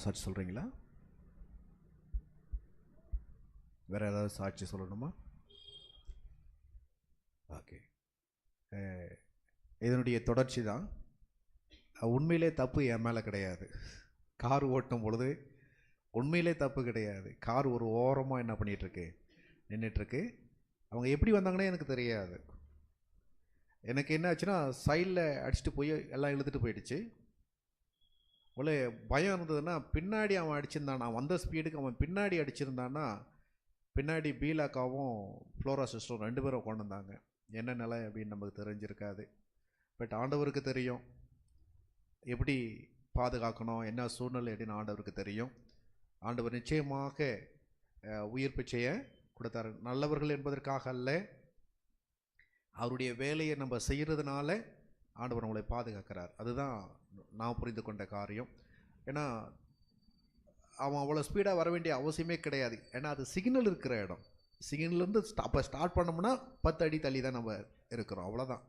சாட்சி சொல்கிறீங்களா? வேறு ஏதாவது சாட்சி சொல்லணுமா? ஓகே, இதனுடைய தொடர்ச்சி தான். உண்மையிலே தப்பு என் மேலே கிடையாது. கார் ஓட்டும் பொழுது உண்மையிலே தப்பு கிடையாது. கார் ஒரு ஓரமாக என்ன பண்ணிகிட்ருக்கு, நின்றுட்டுருக்கு. அவங்க எப்படி வந்தாங்கன்னே எனக்கு தெரியாது. எனக்கு என்ன ஆச்சுன்னா, சைடில் அடிச்சுட்டு போய் எல்லாம் இழுத்துட்டு போயிடுச்சு. உள்ள பயம் இருந்ததுன்னா, பின்னாடி அவன் அடிச்சிருந்தான், நான் வந்த ஸ்பீடுக்கு அவன் பின்னாடி அடிச்சிருந்தான்னா, பின்னாடி பீலாக்காவும் ஃப்ளோரா சிஸ்டரும் 2 பேரும் கொண்டு வந்தாங்க. என்ன நிலை அப்படின்னு நமக்கு தெரிஞ்சிருக்காது. பட் ஆண்டவருக்கு தெரியும் எப்படி பாதுகாக்கணும், என்ன சூழ்நிலை அப்படின்னு ஆண்டவருக்கு தெரியும். ஆண்டவர் நிச்சயமாக உயிர் பிச்சையை கொடுத்தாரு. நல்லவர்கள் என்பதற்காக அல்ல, அவருடைய வேலையை நம்ம செய்கிறதுனால ஆண்டவர் நம்மளை பாதுகாக்கிறார். அதுதான் நான் புரிந்து கொண்ட காரியம். ஏன்னா அவன் அவ்வளோ ஸ்பீடாக வர வேண்டிய அவசியமே கிடையாது. ஏன்னா அது சிக்னல் இருக்கிற இடம். சிக்னல்லேருந்து அப்போ ஸ்டார்ட் பண்ணோம்னா 10 அடி தள்ளி தான் நம்ம இருக்கிறோம், அவ்வளோதான்.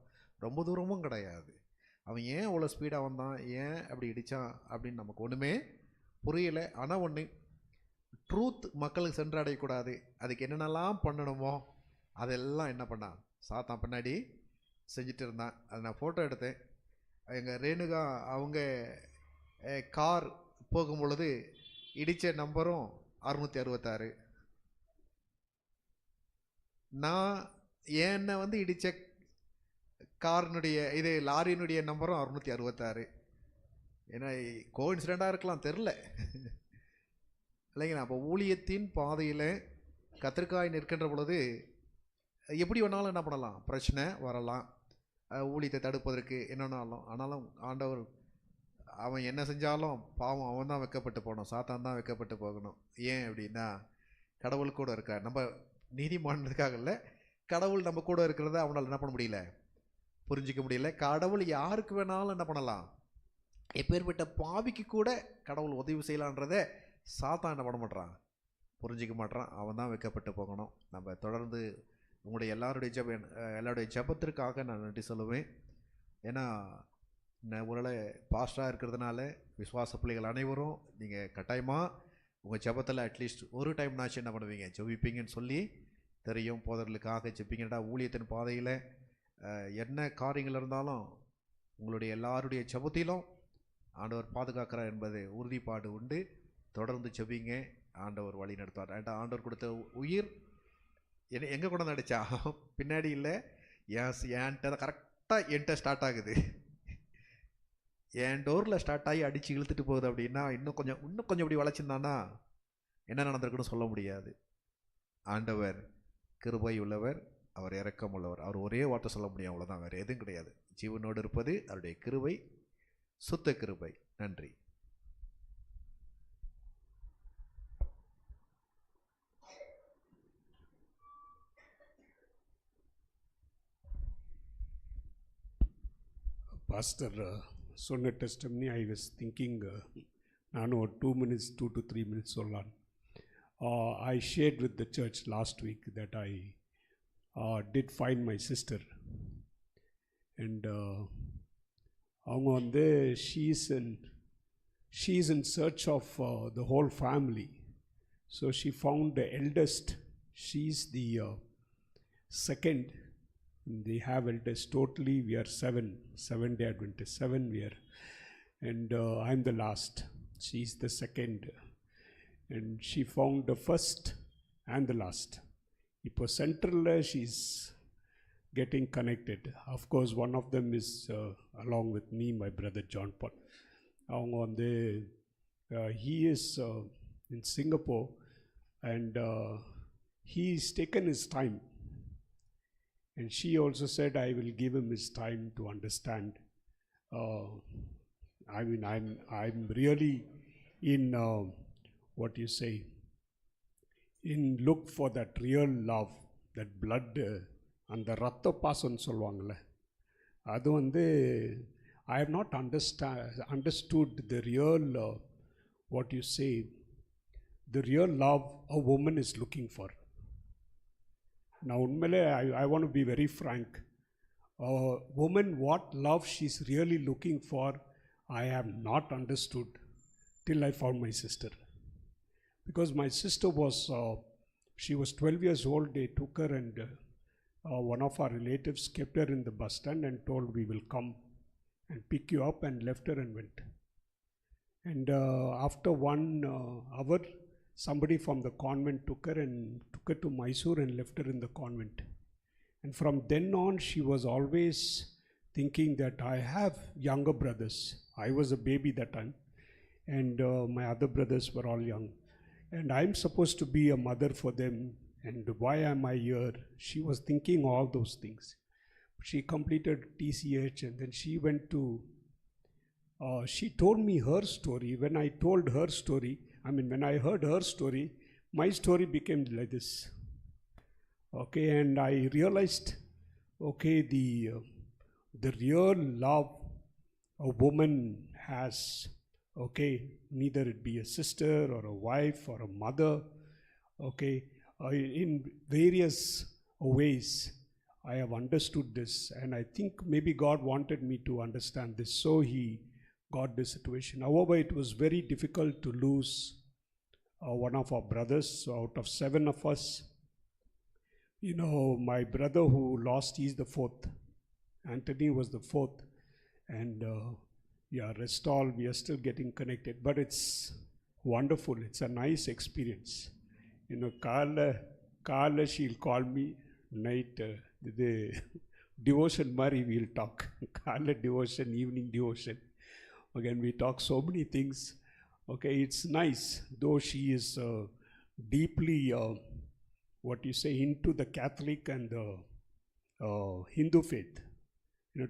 ரொம்ப தூரமும் கிடையாது. அவன் ஏன் அவ்வளோ ஸ்பீடாக வந்தான், ஏன் அப்படி இடித்தான் அப்படின்னு நமக்கு ஒன்றுமே புரியலை. ஆனால் ஒன்று, ட்ரூத் மக்களுக்கு சென்றடையக்கூடாது, அதுக்கு என்னென்னலாம் பண்ணணுமோ அதெல்லாம் என்ன பண்ணான், சாத்தான் பின்னாடி செஞ்சுட்டு இருந்தான். அதை நான் ஃபோட்டோ எடுத்தேன். எங்கள் ரேணுகா அவங்க கார் போகும் பொழுது இடித்த நம்பரும் 666. நான் என்னை இடித்த காரினுடைய இது லாரியினுடைய நம்பரும் 666. ஏன்னா கோஇன்சிடெண்ட்டாக இருக்கலாம், தெரில இல்லைங்களா? அப்போ ஊழியத்தின் பாதையில் கத்திரிக்காய் நிற்கின்ற பொழுது எப்படி வேணாலும் என்ன பண்ணலாம், பிரச்சனை வரலாம். ஊழியத்தை தடுப்பதற்கு என்னன்னாலும். ஆனாலும் ஆண்டவர் அவன் என்ன செஞ்சாலும் பாவம் அவன் தான் வைக்கப்பட்டு போகணும், சாத்தான் தான் வைக்கப்பட்டு போகணும். ஏன் அப்படின்னா, கடவுள் கூட இருக்கார். நம்ம நீதிமானதுக்காக இல்லை, கடவுள் நம்ம கூட இருக்கிறத அவனால் என்ன பண்ண முடியல, புரிஞ்சிக்க முடியல. கடவுள் யாருக்கு வேணாலும் என்ன பண்ணலாம், எப்பேற்பட்ட பாவிக்கு கூட கடவுள் உதவி செய்யலான்றதை சாத்தான் என்ன பண்ண மாட்டான், புரிஞ்சிக்க மாட்டான். அவன் தான் வைக்கப்பட்டு போகணும். நம்ம தொடர்ந்து உங்களுடைய எல்லாருடைய ஜபத்திற்காக நான் நன்றி சொல்லுவேன். ஏன்னா நான் ஒருவேளை பாஸ்டராக இருக்கிறதுனால விசுவாச பிள்ளைகள் அனைவரும் நீங்கள் கட்டாயமாக உங்கள் ஜபத்தில் அட்லீஸ்ட் ஒரு டைம்னாச்சும் என்ன பண்ணுவீங்க, ஜெபிப்பீங்கன்னு சொல்லி தெரியும். போதர்களுக்காக ஜெபிங்கடா. ஊழியத்தின் பாதையில் என்ன காரியங்கள் இருந்தாலும் உங்களுடைய எல்லாருடைய ஜபத்திலும் ஆண்டவர் பாதுகாக்கிறார் என்பது உறுதிப்பாடு உண்டு. தொடர்ந்து ஜெபிங்க, ஆண்டவர் வழி நடத்துவார். ஆண்டவர் கொடுத்த உயிர் எங்கே கூட நடிச்சா பின்னாடி இல்லை, என்கிட்ட கரெக்டாக என்கிட்ட ஸ்டார்ட் ஆகுது. என் டோரில் ஸ்டார்ட் ஆகி அடித்து இழுத்துட்டு போகுது. அப்படின்னா இன்னும் கொஞ்சம் இப்படி வளைச்சிருந்தானா என்ன நடந்திருக்குன்னு சொல்ல முடியாது. ஆண்டவர் கிருபை உள்ளவர், அவர் இரக்கம் உள்ளவர். அவர் ஒரே வார்த்தை சொல்ல முடியும், அவ்வளோதான், வேறு எதுவும் கிடையாது. ஜீவனோடு இருப்பது அவருடைய கிருபை, சுத்த கிருபை. நன்றி. Pastor சொன்ன டெஸ்டம்னி ஐ வாஸ் திங்கிங், நானும் ஒரு 2 to 3 minutes சொல்லலாம். I shared with the church last week that I did find my sister, and அவங்க she is in search of the whole family. So she found the eldest. She is the second. They have eldest. Totally we are 7 day Adventist, 7 we are, and I'm the last. She's the second, and she found the first and the last. Ipo central she's getting connected. Of course one of them is along with me, my brother John Paul. He is in Singapore, and he's taken his time. And she also said, I will give him his time to understand. I mean, I'm really in what you say, in look for that real love, that blood, and the ratta pasan solvangala. Adu I have not understood the real, what you say, the real love a woman is looking for. Now, I want to be very frank. A woman, what love she's really looking for, I have not understood till I found my sister. Because my sister was, she was 12 years old. They took her, and one of our relatives kept her in the bus stand and told, we will come and pick you up, and left her and went. And after 1 hour, somebody from the convent took her to Mysore and left her in the convent. And from then on, she was always thinking that I have younger brothers. I was a baby that time, and my other brothers were all young. And I'm supposed to be a mother for them, and why am I here? She was thinking all those things. She completed TCH, and then she went to, she told me her story. When I told her story, when I heard her story, my story became like this. Okay, and I realized, okay, the real love a woman has, okay, neither it be a sister or a wife or a mother, okay, in various ways I have understood this, and I think maybe God wanted me to understand this, so He got this situation. However, it was very difficult to lose one of our brothers. So out of 7 of us, my brother who lost, he's the 4th. Anthony was the 4th, and rest all, we are still getting connected, but it's wonderful. It's a nice experience. Carla, she'll call me, night, the devotion, Mari, we'll talk. Carla devotion, evening devotion. Again, we talk so many things. Okay, it's nice, though she is deeply, into the Catholic and the Hindu faith.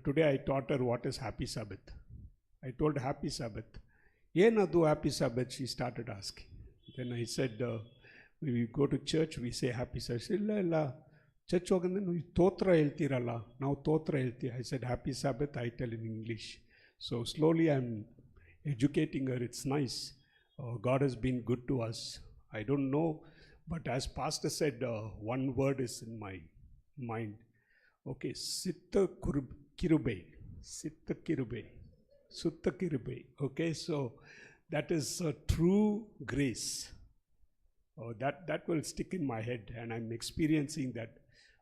Today I taught her what is Happy Sabbath. I told her Happy Sabbath. Yena do Happy Sabbath, she started asking. Then I said, when we go to church, we say Happy Sabbath. She said, la, church hogandu totra heltiralla. Now totra helti. I said Happy Sabbath, I tell in English. So slowly I'm educating her. It's nice. God has been good to us. I don't know, but as Pastor said, one word is in my mind. Okay, Sitta Kirube. Sitta Kirube. Sutta Kirube. Okay, so that is true grace. That will stick in my head, and I'm experiencing that.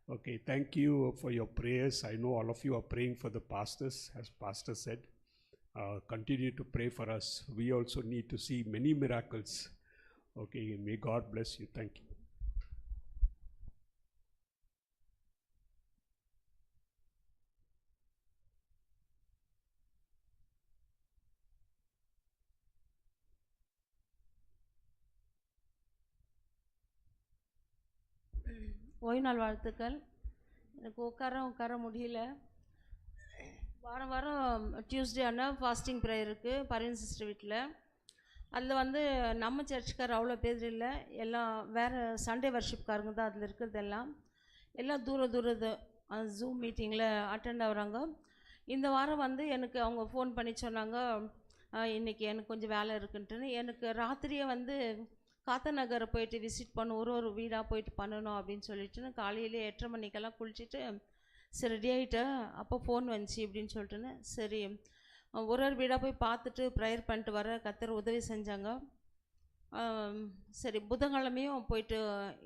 Okay, thank you for your prayers. I know all of you are praying for the pastors, as Pastor said. Continue to pray for us. We also need to see many miracles. Okay, may God bless you. Thank you. ஓய்வு நாள் வாழ்த்துக்கள். எனக்கு உட்கார முடியல. வாரம் வாரம் Tuesday ஆனால் fasting prayer இருக்குது பரவீன் சிஸ்டர் வீட்டில். அதில் நம்ம சர்ச்சுக்கார் அவ்வளோ பேர் இல்லை, எல்லாம் வேறு சண்டே வர்ஷிப்காரங்க தான் அதில் இருக்கிறது. எல்லாம் தூர ஜூம் மீட்டிங்கில் அட்டெண்ட் ஆகுறாங்க. இந்த வாரம் எனக்கு அவங்க ஃபோன் பண்ணி சொன்னாங்க, இன்றைக்கி எனக்கு கொஞ்சம் வேலை இருக்குன்ட்டுன்னு. எனக்கு ராத்திரியே காத்த நகரை போயிட்டு விசிட் பண்ணணும், ஒரு வீடாக போயிட்டு பண்ணணும் அப்படின்னு சொல்லிட்டுன்னு காலையிலே 8:30 மணிக்கெல்லாம் குளிச்சுட்டு சரி ரெடி ஆகிட்டேன். அப்போ ஃபோன் வந்துச்சு இப்படின்னு சொல்லிட்டுன்னு சரி ஒரு வீடாக போய் பார்த்துட்டு ப்ரேயர் பண்ணிட்டு வர கர்த்தர் உதவி செஞ்சாங்க. சரி புதன்கிழமையும் போயிட்டு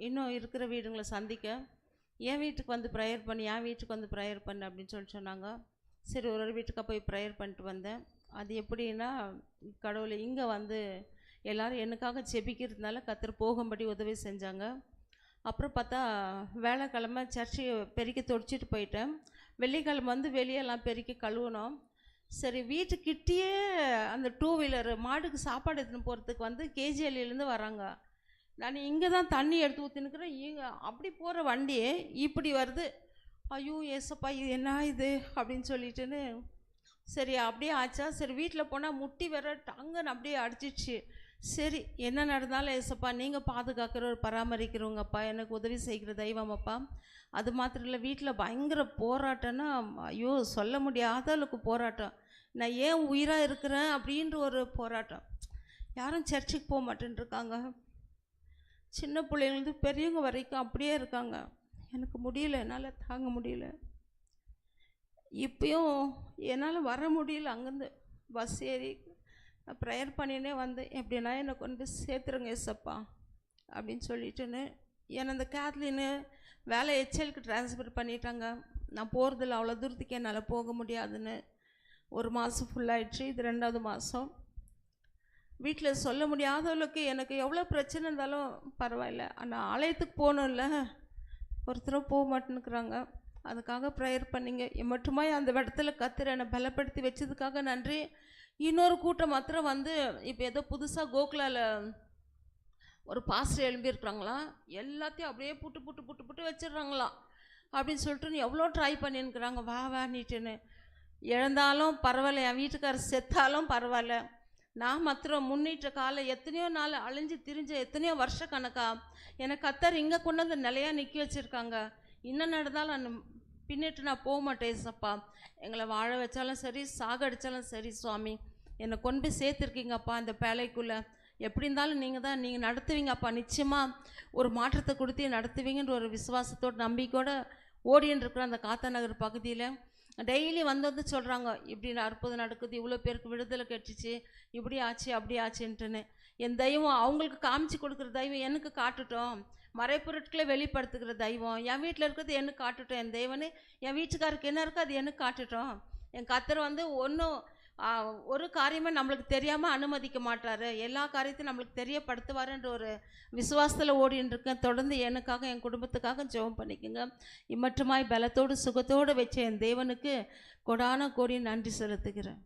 இன்னும் இருக்கிற வீடுங்களை சந்திக்க என் வீட்டுக்கு ப்ரேயர் பண்ணு அப்படின்னு சொன்னாங்க. சரி ஒரு வீட்டுக்காக போய் ப்ரேயர் பண்ணிட்டு வந்தேன். அது எப்படின்னா, கடவுளை இங்கே எல்லோரும் எனக்காக ஜெபிக்கிறதுனால கர்த்தர் போகும்படி உதவி செஞ்சாங்க. அப்புறம் பார்த்தா வேலைக்கிழமை சர்ச்சு பெருக்கி தொடச்சிட்டு போயிட்டேன். வெள்ளிக்கிழமை வெளியெல்லாம் பெருக்கி கழுவணும். சரி வீட்டுக்கிட்டேயே அந்த 2 வீலர் மாடுக்கு சாப்பாடு எடுத்துன்னு போகிறதுக்கு கேஜிஎல்லேருந்து வராங்க. நான் இங்கே தான் தண்ணி எடுத்து ஊற்றினுக்கிறேன். இங்கே அப்படி போகிற வண்டி இப்படி வருது. ஐயோ ஏசப்பா இது என்ன இது அப்படின்னு சொல்லிட்டுன்னு சரி அப்படியே ஆச்சா. சரி வீட்டில் போனால் முட்டி வேற டங்குன்னு அப்படியே அடிச்சிடுச்சு. சரி என்ன நடந்தாலும் ஏசப்பா நீங்கள் பாதுகாக்கிறவர் பராமரிக்கிறவங்கப்பா, எனக்கு உதவி செய்கிற தெய்வம் அப்பா. அது மாத்திரம் இல்லை, வீட்டில் பயங்கர போராட்டம்னா ஐயோ சொல்ல முடியாத அளவுக்கு போராட்டம். நான் ஏன் உயிராக இருக்கிறேன் அப்படின்ற ஒரு போராட்டம். யாரும் சர்ச்சுக்கு போக மாட்டேன்ருக்காங்க. சின்ன பிள்ளைங்களுக்கு பெரியவங்க வரைக்கும் அப்படியே இருக்காங்க. எனக்கு முடியல, என்னால் தாங்க முடியல. இப்பயும் என்னால் வர முடியல. அங்கேருந்து பஸ் ஏறி ப்ரேயர் பண்ணினே வந்து எப்படின்னா என்னை கொண்டு போய் சேர்த்துருங்க ஏசப்பா அப்படின்னு சொல்லிட்டுன்னு என்னை அந்த கேத்லின்னு வேலை ஹெச்எலுக்கு ட்ரான்ஸ்ஃபர் பண்ணிட்டாங்க. நான் போகிறதில்ல, அவ்வளோ தூரத்துக்கு என்னால் போக முடியாதுன்னு. 1 மாதம் ஃபுல்லாகிடுச்சு. இது 2வது மாதம். வீட்டில் சொல்ல முடியாத அளவுக்கு எனக்கு எவ்வளோ பிரச்சனை இருந்தாலும் பரவாயில்ல, ஆனால் ஆலயத்துக்கு போகணும்ல, ஒருத்தரும் போக மாட்டேன்னுக்குறாங்க. அதுக்காக ப்ரேயர் பண்ணிங்க. மட்டுமா அந்த இடத்துல கர்த்தர் என்னை பலப்படுத்தி வச்சதுக்காக நன்றி. இன்னொரு கூட்டம் மாத்திரம் வந்து இப்போ ஏதோ புதுசாக கோகுலாவில் ஒரு பாஸ்டர் எழும்பியிருக்கிறாங்களாம். எல்லாத்தையும் அப்படியே புட்டு புட்டு புட்டு புட்டு வச்சிடுறாங்களாம். அப்படின்னு சொல்லிட்டு எவ்வளோ ட்ரை பண்ணின்னுக்குறாங்க, வா வான்னிட்டுன்னு. இழந்தாலும் பரவாயில்ல, என் வீட்டுக்காரர் செத்தாலும் பரவாயில்ல, நான் மாத்திரம் முன்னிட்ட காலம் எத்தனையோ நாள் அழிஞ்சு திரிஞ்ச எத்தனையோ வருஷ கணக்கா எனக்கு கர்த்தர் இங்கே கொண்டு வந்து நிலையாக நிற்க வச்சுருக்காங்க. இன்னும் நடந்தாலும் நான் பின்னிட்டு நான் போக மாட்டேன் ஏசப்பா. எங்களை வாழ வச்சாலும் சரி, சாகடிச்சாலும் சரி சுவாமி, என்னை கொண்டு போய் சேர்த்துருக்கீங்கப்பா இந்த பேழைக்குள்ளே. எப்படி இருந்தாலும் நீங்கள் நடத்துவீங்கப்பா. நிச்சயமாக ஒரு மாற்றத்தை கொடுத்து நடத்துவீங்கன்ற ஒரு விசுவாசத்தோடு நம்பிக்கையோடு ஓடின்னு இருக்கிற அந்த காத்தா நகர் பகுதியில் டெய்லி வந்து சொல்கிறாங்க, இப்படி அற்புதம் நடக்குது, இவ்வளோ பேருக்கு விடுதலை கிடைச்சிச்சு, இப்படி ஆச்சு அப்படி ஆச்சுன்ட்டுன்னு. என் தெய்வம் அவங்களுக்கு காமிச்சு கொடுக்குற தெய்வம் எனக்கு காட்டுட்டோம். மறைப்பொருட்களை வெளிப்படுத்துகிற தெய்வம் என் வீட்டில் இருக்கிறது எனக்கு காட்டுட்டோம். என் தெய்வனே என் வீட்டுக்காருக்கு என்ன இருக்கோ அது எனக்கு காட்டுட்டோம். என் கர்த்தர் வந்து ஒரு காரியமே நம்மளுக்கு தெரியாமல் அனுமதிக்க மாட்டார், எல்லா காரியத்தையும் நம்மளுக்கு தெரியப்படுத்துவாருன்ற ஒரு விசுவாசத்தில் ஓடின்னு இருக்கேன். தொடர்ந்து எனக்காக என் குடும்பத்துக்காக ஜெபம் பண்ணிக்கோங்க. இம்மட்டுமாய் பலத்தோடு சுகத்தோடு வச்ச என் தேவனுக்கு கொடான கோடி நன்றி செலுத்துகிறேன்.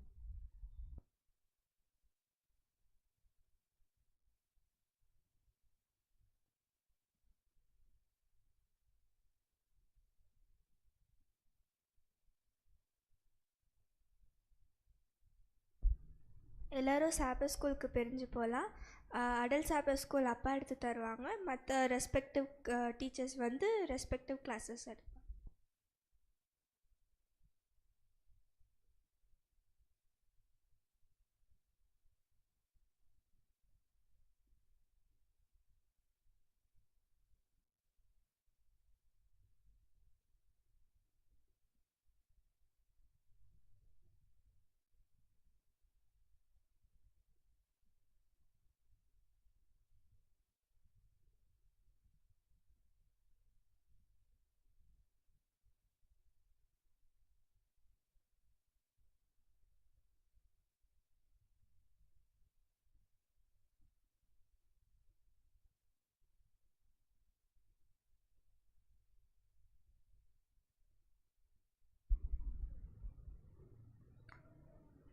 எல்லோரும் சாப்பர் ஸ்கூலுக்கு பிரிஞ்சு போகலாம். அடல்ட் சாப்பர் ஸ்கூல் அப்பா எடுத்து தருவாங்க, மற்ற ரெஸ்பெக்டிவ் டீச்சர்ஸ் வந்து ரெஸ்பெக்டிவ் கிளாஸஸ் எடுப்பாங்க.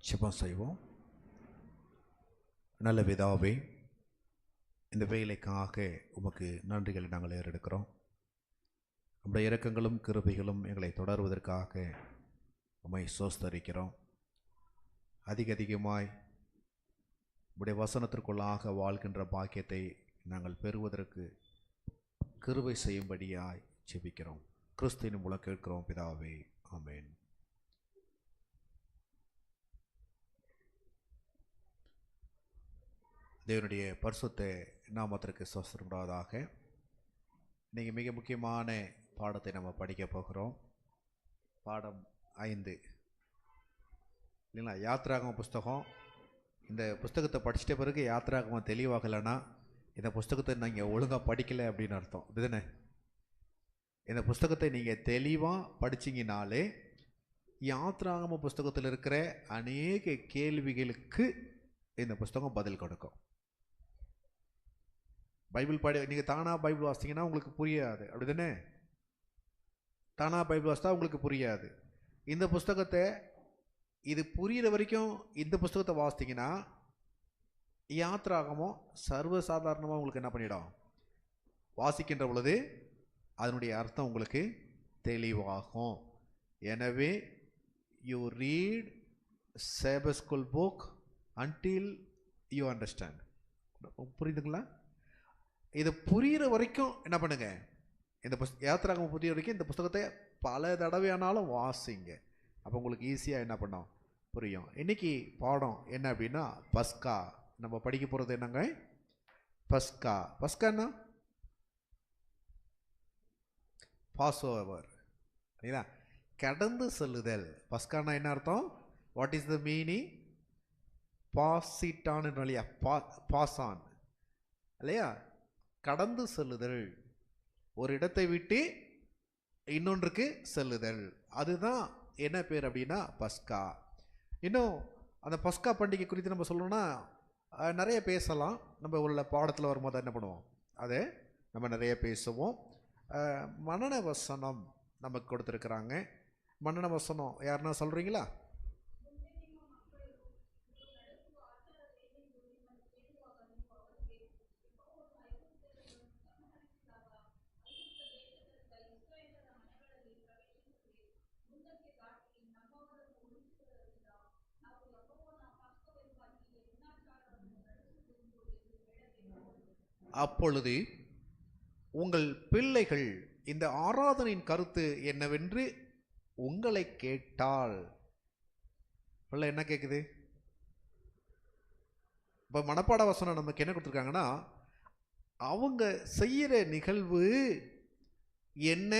ஜெபம் செய்வோம். நல்ல பிதாவே, இந்த வேலைக்காக உமக்கு நன்றிகளை நாங்கள் ஏறெடுக்கிறோம். நம்முடைய இரக்கங்களும் கிருபைகளும் எங்களை தொடர்வதற்காக உம்மை ஸ்தோத்திரிக்கிறோம். அதிகமாய் உம்முடைய வசனத்திற்குள்ளாக வாழ்கின்ற பாக்கியத்தை நாங்கள் பெறுவதற்கு கிருபை செய்யும்படியாய் ஜெபிக்கிறோம். கிறிஸ்துவின் மூலம் கேட்கிறோம் பிதாவே, ஆமென். தேவனுடைய பரிசுத்த நாமத்திற்கு ஸ்தோத்திரம் உண்டாவதாக. இன்றைக்கி மிக முக்கியமான பாடத்தை நம்ம படிக்க போகிறோம். பாடம் 5 இல்லைங்களா, யாத்ராகம புஸ்தகம். இந்த புஸ்தகத்தை படிச்சிட்ட பிறகு யாத்ராகமம் தெளிவாகலைன்னா இந்த புஸ்தகத்தை நீங்கள் ஒழுங்காக படிக்கலை அப்படின்னு அர்த்தம். இதுதானே? இந்த புஸ்தகத்தை நீங்கள் தெளிவாக படிச்சிங்கனாலே யாத்ராகம புஸ்தகத்தில் இருக்கிற அநேக கேள்விகளுக்கு இந்த புஸ்தகம் பதில் கொடுக்கும். பைபிள் நீங்கள் தானாக பைபிள் வாசித்தீங்கன்னா உங்களுக்கு புரியாது, அப்படி தானே? தானாக பைபிள் வாசித்தா உங்களுக்கு புரியாது. இந்த புஸ்தகத்தை இது புரிகிற வரைக்கும் இந்த புஸ்தகத்தை வாசித்தீங்கன்னா யாத்ராகமம் சர்வசாதாரணமாக உங்களுக்கு என்ன பண்ணிடும், வாசிக்கின்ற பொழுது அதனுடைய அர்த்தம் உங்களுக்கு தெளிவாகும். எனவே you read Sabbath school book until you understand. புரியுதுங்களா? இது புரிகிற வரைக்கும் என்ன பண்ணுங்க, இந்த யாத்ராகமம் புரிகிற வரைக்கும் இந்த புஸ்தகத்தை பல தடவையானாலும் வாசிங்க. அப்போ உங்களுக்கு ஈஸியாக என்ன பண்ணோம், புரியும். இன்னைக்கு பாடம் என்ன அப்படின்னா பஸ்கா. நம்ம படிக்க போகிறது என்னங்க, பஸ்கா. பஸ்கான்னா பாஸ் ஓவர், சரிங்களா? கடந்து செல்லுதல். பஸ்கானா என்ன அர்த்தம்? What is the meaning? பாசிட்டான் இல்லையா, பாசான் இல்லையா, கடந்து செல்லுதல், ஒரு இடத்தை விட்டு இன்னொன்றுக்கு செல்லுதல், அதுதான் என்ன பேர் அப்படின்னா பஸ்கா. இன்னும் அந்த பஸ்கா பண்டிகை குறித்து நம்ம சொல்லணும்னா நிறைய பேசலாம். நம்ம உள்ள பாடத்தில் வரும்போது என்ன பண்ணுவோம், அதை நம்ம நிறைய பேசுவோம். மனன வசனம் நமக்கு கொடுத்துருக்குறாங்க. மனன வசனம் யாருன்னா சொல்கிறீங்களா? அப்பொழுது உங்கள் பிள்ளைகள் இந்த ஆராதனையின் கருத்து என்னவென்று உங்களை கேட்டால், பிள்ளை என்ன கேட்குது? இப்போ மனப்பாட வசனம் நமக்கு என்ன கொடுத்துருக்காங்கன்னா, அவங்க செய்கிற நிகழ்வு என்ன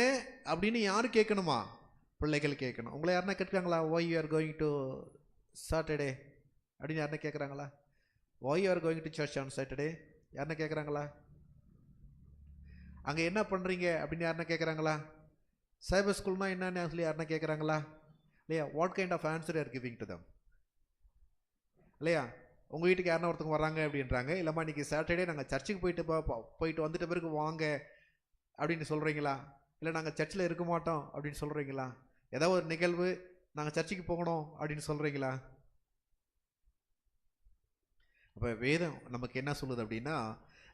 அப்படின்னு யாரு கேட்கணுமா? பிள்ளைகள் கேட்கணும். உங்களை யாருன்னா கேட்குறாங்களா? Why you are going to Saturday அப்படின்னு யாருன்னா கேட்குறாங்களா? Why you are going to church on Saturday யாருன்னா கேட்குறாங்களா? அங்கே என்ன பண்ணுறீங்க அப்படின்னு யாருன்னா கேட்குறாங்களா? சைபர் ஸ்கூல்னா என்னன்னு சொல்லி யாருன்னா கேட்குறாங்களா? இல்லையா? What kind of answer are giving to them? இல்லையா? உங்கள் வீட்டுக்கு யாருன்னா ஒருத்தவங்க வராங்க அப்படின்றாங்க, இல்லைம்மா இன்றைக்கி சாட்டர்டே நாங்கள் சர்ச்சுக்கு போயிட்டு வந்துட்ட பிறகு வாங்க அப்படின்னு சொல்கிறீங்களா? இல்லை நாங்கள் சர்ச்சில் இருக்க மாட்டோம் அப்படின்னு சொல்கிறீங்களா? ஏதாவது ஒரு நிகழ்வு நாங்கள் சர்ச்சுக்கு போகணும் அப்படின்னு சொல்கிறீங்களா? அப்போ வேதம் நமக்கு என்ன சொல்லுது அப்படின்னா,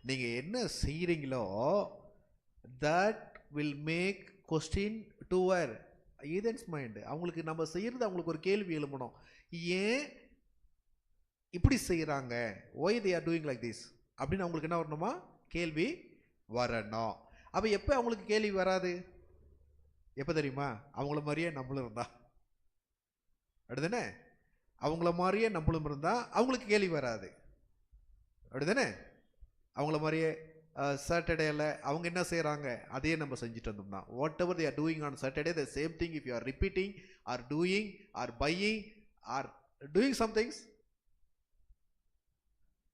நீங்கள் என்ன செய்கிறீங்களோ that will make question to our heathen's mind. அவங்களுக்கு நம்ம செய்கிறது அவங்களுக்கு ஒரு கேள்வி எழுப்பணும். ஏன் இப்படி செய்கிறாங்க, why they are doing like this அப்படின்னு அவங்களுக்கு என்ன வரணுமா? கேள்வி வரணும். அப்போ எப்போ அவங்களுக்கு கேள்வி வராது? எப்போ தெரியுமா? அவங்கள மாதிரியே நம்மளும் இருந்தா. அப்படிதானே? அவங்கள மாதிரியே நம்மளும் இருந்தால் அவங்களுக்கு கேள்வி வராது. அப்படிதானே? அவங்கள மாதிரியே சாட்டர்டேல அவங்க என்ன செய்கிறாங்க அதையே நம்ம செஞ்சுட்டு வந்தோம்னா, whatever they are doing on Saturday the same thing if you are repeating or doing or buying or doing somethings,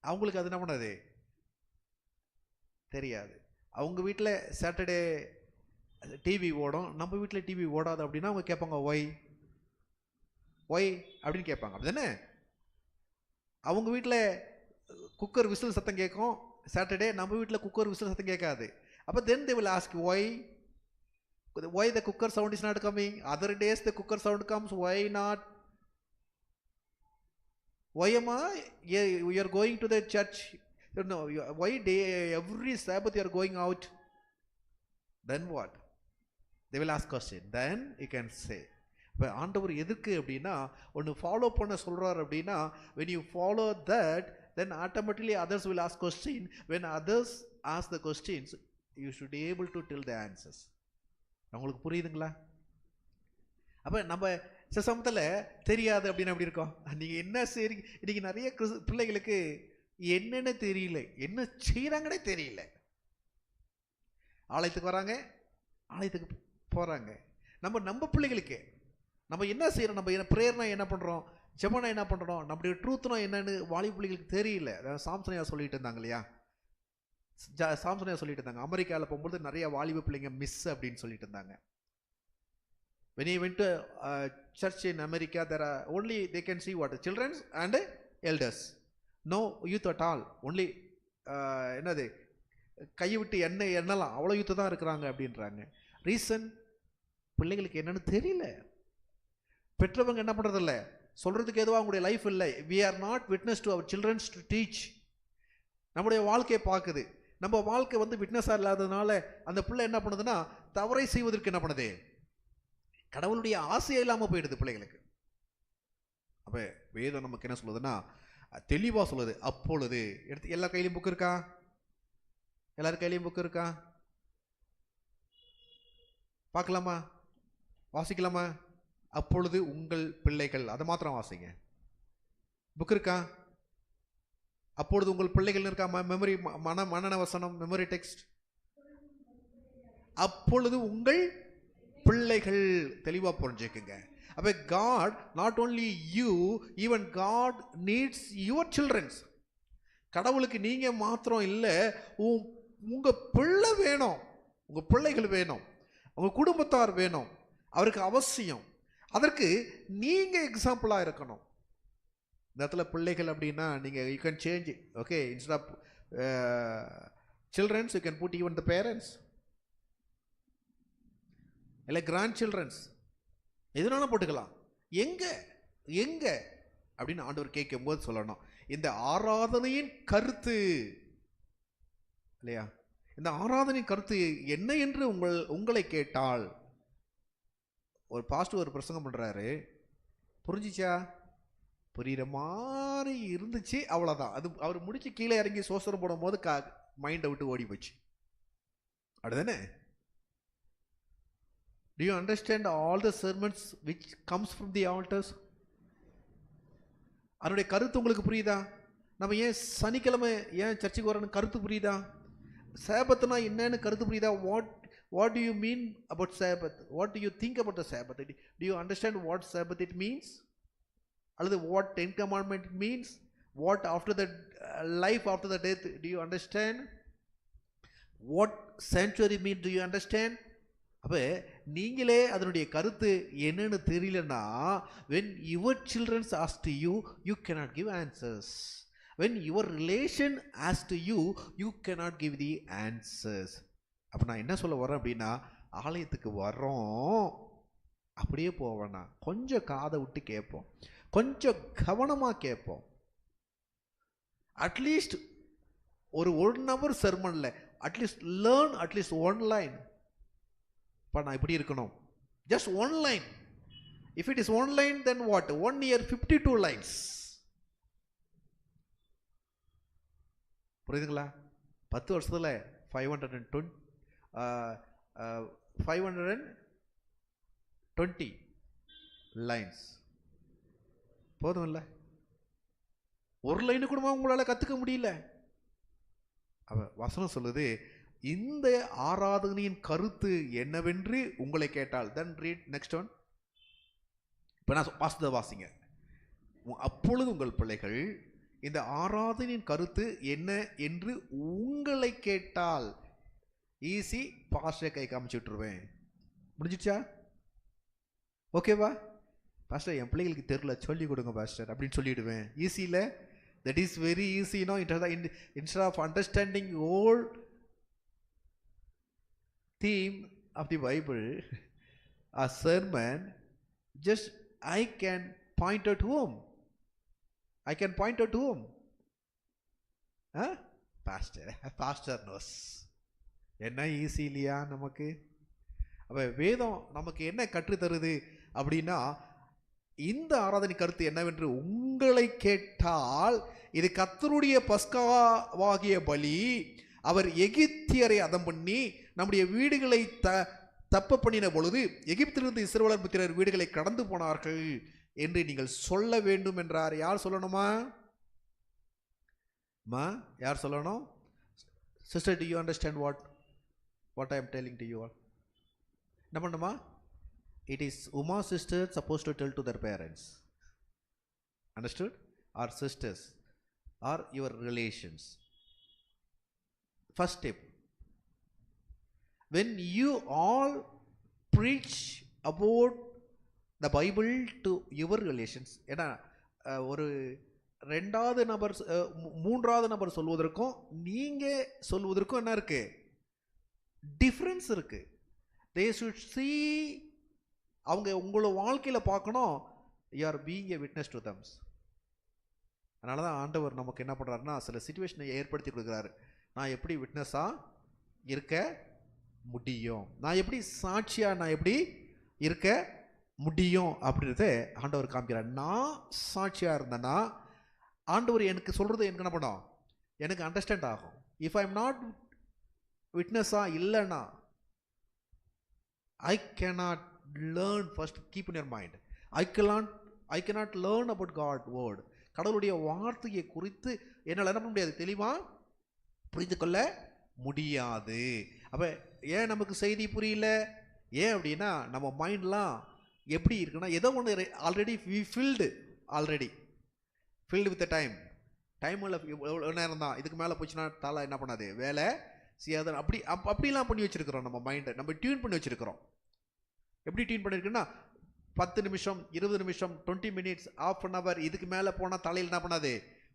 அவங்களுக்கு அது என்ன பண்ணாது? தெரியாது. அவங்க வீட்டில் சாட்டர்டே டிவி ஓடும், நம்ம வீட்டில் டிவி ஓடாது அப்படின்னா அவங்க கேட்பாங்க ஒய் ஒய் அப்படின்னு கேட்பாங்க. அப்படிதானே? அவங்க வீட்டில் குக்கர் விசில் சத்தம் கேட்கும் சாட்டர்டே, நம்ம வீட்டில் குக்கர் விசில் சத்தம் கேட்காது. அப்போ then they will ask why the cooker sound is not coming, other days the cooker sound comes, why not, why அம்மா you are going to the church, why they every Sabbath you are going out, then what, they will ask question, then you can say. இப்போ ஆண்டவர் எதுக்கு அப்படின்னா ஒன்று follow பண்ண சொல்கிறார் அப்படின்னா, when you follow that then automatically others will ask question. When others ask the questions you should be able to tell the answers. உங்களுக்கு புரியுதுங்களா? அப்போ நம்ம சில சமயத்தில் தெரியாது அப்படின்னு அப்படி இருக்கோம். நீங்கள் என்ன சரி இன்றைக்கி நிறைய பிள்ளைகளுக்கு என்னென்ன தெரியல, என்ன செய்கிறாங்கன்னே தெரியல. ஆலயத்துக்கு வராங்க, ஆலயத்துக்கு போகிறாங்க. நம்ம பிள்ளைகளுக்கு நம்ம என்ன செய்கிறோம், நம்ம என்ன ப்ரேயர்னா என்ன பண்ணுறோம், ஜெபனா என்ன பண்ணுறோம், நம்முடைய ட்ரூத்னா என்னன்னு வாலிப பிள்ளைகளுக்கு தெரியல. சாம்சனையா சொல்லிட்டு இருந்தாங்க இல்லையா? சாம்சனையா சொல்லிட்டு இருந்தாங்க, அமெரிக்காவில் போகும்போது நிறைய வாலிப பிள்ளைங்க மிஸ் அப்படின்னு சொல்லிட்டு இருந்தாங்க. when he went to church in America, there are only they can see what children and elders, no youth at all, only என்னது கையை விட்டு எண்ணலாம் அவ்வளோ யூத்து தான் இருக்கிறாங்க அப்படின்றாங்க. ரீசன் பிள்ளைகளுக்கு என்னன்னு தெரியல. பெற்றவங்க என்ன பண்ணுறதில்ல, சொல்கிறதுக்கு எதுவும் அவங்களுடைய லைஃப் இல்லை. we are not witness to our children to teach. நம்முடைய வாழ்க்கையை பார்க்குது. நம்ம வாழ்க்கை விட்னஸாக இல்லாததுனால அந்த பிள்ளை என்ன பண்ணுதுன்னா தவறை செய்வதற்கு என்ன பண்ணுது, கடவுளுடைய ஆசையே இல்லாமல் போயிடுது பிள்ளைகளுக்கு. அப்போ வேதம் நமக்கு என்ன சொல்லுதுன்னா தெளிவாக சொல்லுது. அப்பொழுது எடுத்து எல்லா கையிலையும் புக் இருக்கா? எல்லாரும் கையிலையும் புக் இருக்கா? பார்க்கலாமா? வாசிக்கலாமா? அப்பொழுது உங்கள் பிள்ளைகள், அதை மாத்திரம் வாசிங்க. புக் இருக்கா? அப்பொழுது உங்கள் பிள்ளைகள் இருக்கா? மெமரி மனன வசனம், மெமரி டெக்ஸ்ட். அப்பொழுது உங்கள் பிள்ளைகள், தெளிவாக புரிஞ்சுக்குங்க. அப்போ God not only you, even God needs your childrens. கடவுளுக்கு நீங்கள் மாத்திரம் இல்லை, உங்கள் பிள்ளை வேணும், உங்கள் பிள்ளைகள் வேணும், உங்கள் குடும்பத்தார் வேணும், அவருக்கு அவசியம். அதற்கு நீங்கள் எக்ஸாம்பிளாக இருக்கணும். இந்த இடத்துல பிள்ளைகள் அப்படின்னா நீங்கள் you can change, okay, instead of childrens you can put even the parents, இல்லை கிராண்ட் சில்ட்ரன்ஸ், எதுனாலும் போட்டுக்கலாம். எங்க அப்படின்னு ஆண்டவர் கேட்கும் போது சொல்லணும், இந்த ஆராதனையின் கருத்து இல்லையா, இந்த ஆராதனையின் கருத்து என்ன என்று உங்களை கேட்டால். ஒரு பாஸ்டர் ஒரு பிரசங்கம் பண்றாரு, புரிஞ்சிச்சா, புரியுற மாதிரி இருந்துச்சு, அவ்வளோதான். அது அவர் முடிச்சு கீழே இறங்கி சோசரம் போடும் போது மைண்டை விட்டு ஓடி போச்சு. அப்படிதானே? Do you understand all the sermons which comes from the altars? அதனுடைய கருத்து உங்களுக்கு புரியுதா? நம்ம ஏன் சனிக்கிழமை ஏன் சர்ச்சுக்கு வரணும் கருத்து புரியுதா? சாபத்துனா என்னன்னு கருத்து புரியுதா? What do you mean about Sabbath? What do you think about the Sabbath? Do you understand what Sabbath it means? அல்லது what Ten Commandment means? What after the life after the death? Do you understand? What sanctuary means? Do you understand? அப்போ நீங்களே அதனுடைய கருத்து என்னன்னு தெரியலன்னா, when your children ask to you, you cannot give answers. When your relation asks to you, you cannot give the answers. அப்போ நான் என்ன சொல்ல வரேன் அப்படின்னா, ஆலயத்துக்கு வர்றோம், அப்படியே போவேண்ணா, கொஞ்சம் காதை விட்டு கேட்போம், கொஞ்சம் கவனமாக கேட்போம். அட்லீஸ்ட் ஒரு 1 hour செர்மனில் அட்லீஸ்ட் லேர்ன் அட்லீஸ்ட் 1 line. நான் இப்படி இருக்கணும், just 1 line. If it is 1 line, then what? 1 year 52 lines. புரியுதுங்களா? 10 வருஷத்துல 520 lines போதும் இல்லை? ஒரு லைனு கூட உங்களால் கற்றுக்க முடியல. வசனம் சொல்லுது, இந்த ஆராதனையின் கருத்து என்னவென்று உங்களை கேட்டால். then read next one. இப்போ நான் வாசிங்க. அப்பொழுது உங்கள் பிள்ளைகள் இந்த ஆராதனையின் கருத்து என்ன என்று உங்களை கேட்டால். ஈஸி, பாஸ்டர் கை காமிச்சு விட்டுருவேன். முடிஞ்சிடுச்சா? ஓகேவா? பாஸ்டர் என் பிள்ளைகளுக்கு தெரியல, சொல்லி கொடுங்க பாஸ்டர் அப்படின்னு சொல்லிடுவேன். ஈஸியில், that is very easy, you know. Instead of understanding all theme of the Bible, a sermon, just I can point at whom? I can point at whom? Pastor knows. என்ன easy இல்லையா நமக்கு? அப்போ வேதம் நமக்கு என்ன கற்று தருது அப்படின்னா, இந்த ஆராதனை கருத்து என்னவென்று உங்களை கேட்டால், இது கர்த்தருடைய பஸ்காவாகிய பலி. அவர் எகிப்தியரை அதம் பண்ணி நம்முடைய வீடுகளை தப்ப பண்ணின பொழுது எகிப்திலிருந்து இஸ்ரவேலர் புத்திரர் வீடுகளை கடந்து போனார்கள் என்று நீங்கள் சொல்ல வேண்டும் என்றார். யார் சொல்லணுமா? யார் சொல்லணும்? Sister, do you understand what I am telling to you all? என்ன பண்ணுமா? It is Uma sisters supposed to tell to their parents. Understood? Our sisters are your relations. First step. When you all preach about the Bible to your relations, ஏன்னா ஒரு 2வது நபர் 3வது நபர் சொல்வதற்கும் நீங்கள் சொல்வதற்கும் என்ன இருக்கு? டிஃப்ரென்ஸ் இருக்கு. They should see, அவங்க உங்களோட வாழ்க்கையில் பார்க்கணும், you are being a witness to them. அதனால தான் ஆண்டவர் நமக்கு என்ன பண்ணுறாருன்னா, சில சிச்சுவேஷனை ஏற்படுத்தி கொடுக்குறாரு. நான் எப்படி விட்னஸாக இருக்க முடியும், நான் எப்படி சாட்சியாக நான் எப்படி இருக்க முடியும் அப்படின்றத ஆண்டவர் காமிக்கிறார். நான் சாட்சியாக இருந்தேன்னா ஆண்டவர் எனக்கு சொல்கிறது எனக்கு என்ன பண்ணும்? எனக்கு அண்டர்ஸ்டாண்ட் ஆகும். இஃப் ஐ எம் நாட் விட்னஸாக இல்லைன்னா, I cannot learn. First, keep in your mind, I cannot learn about God's word. கடவுளுடைய வார்த்தையை குறித்து என்னால் என்ன பண்ண முடியாது, தெளிவாக புரிந்து கொள்ள முடியாது. அப்போ ஏன் நமக்கு செய்தி புரியல? ஏன் அப்படின்னா, நம்ம மைண்ட்லாம் எப்படி இருக்குன்னா ஏதோ ஒன்று already already filled with time இல்லை எவ்வளோ நேரம் தான், இதுக்கு மேலே போச்சுன்னா தலை என்ன பண்ணாது, வேலை செய்யாது. அப்படிலாம் பண்ணி வச்சுருக்கிறோம் நம்ம மைண்டை, நம்ம டியூன் பண்ணி வச்சுருக்கிறோம். எப்படி டியூன் பண்ணியிருக்குன்னா 10 நிமிஷம் 20 நிமிஷம் 20 மினிட்ஸ் ½ அன் ஹவர், இதுக்கு மேலே போனால் தலையில் என்ன பண்ணாது,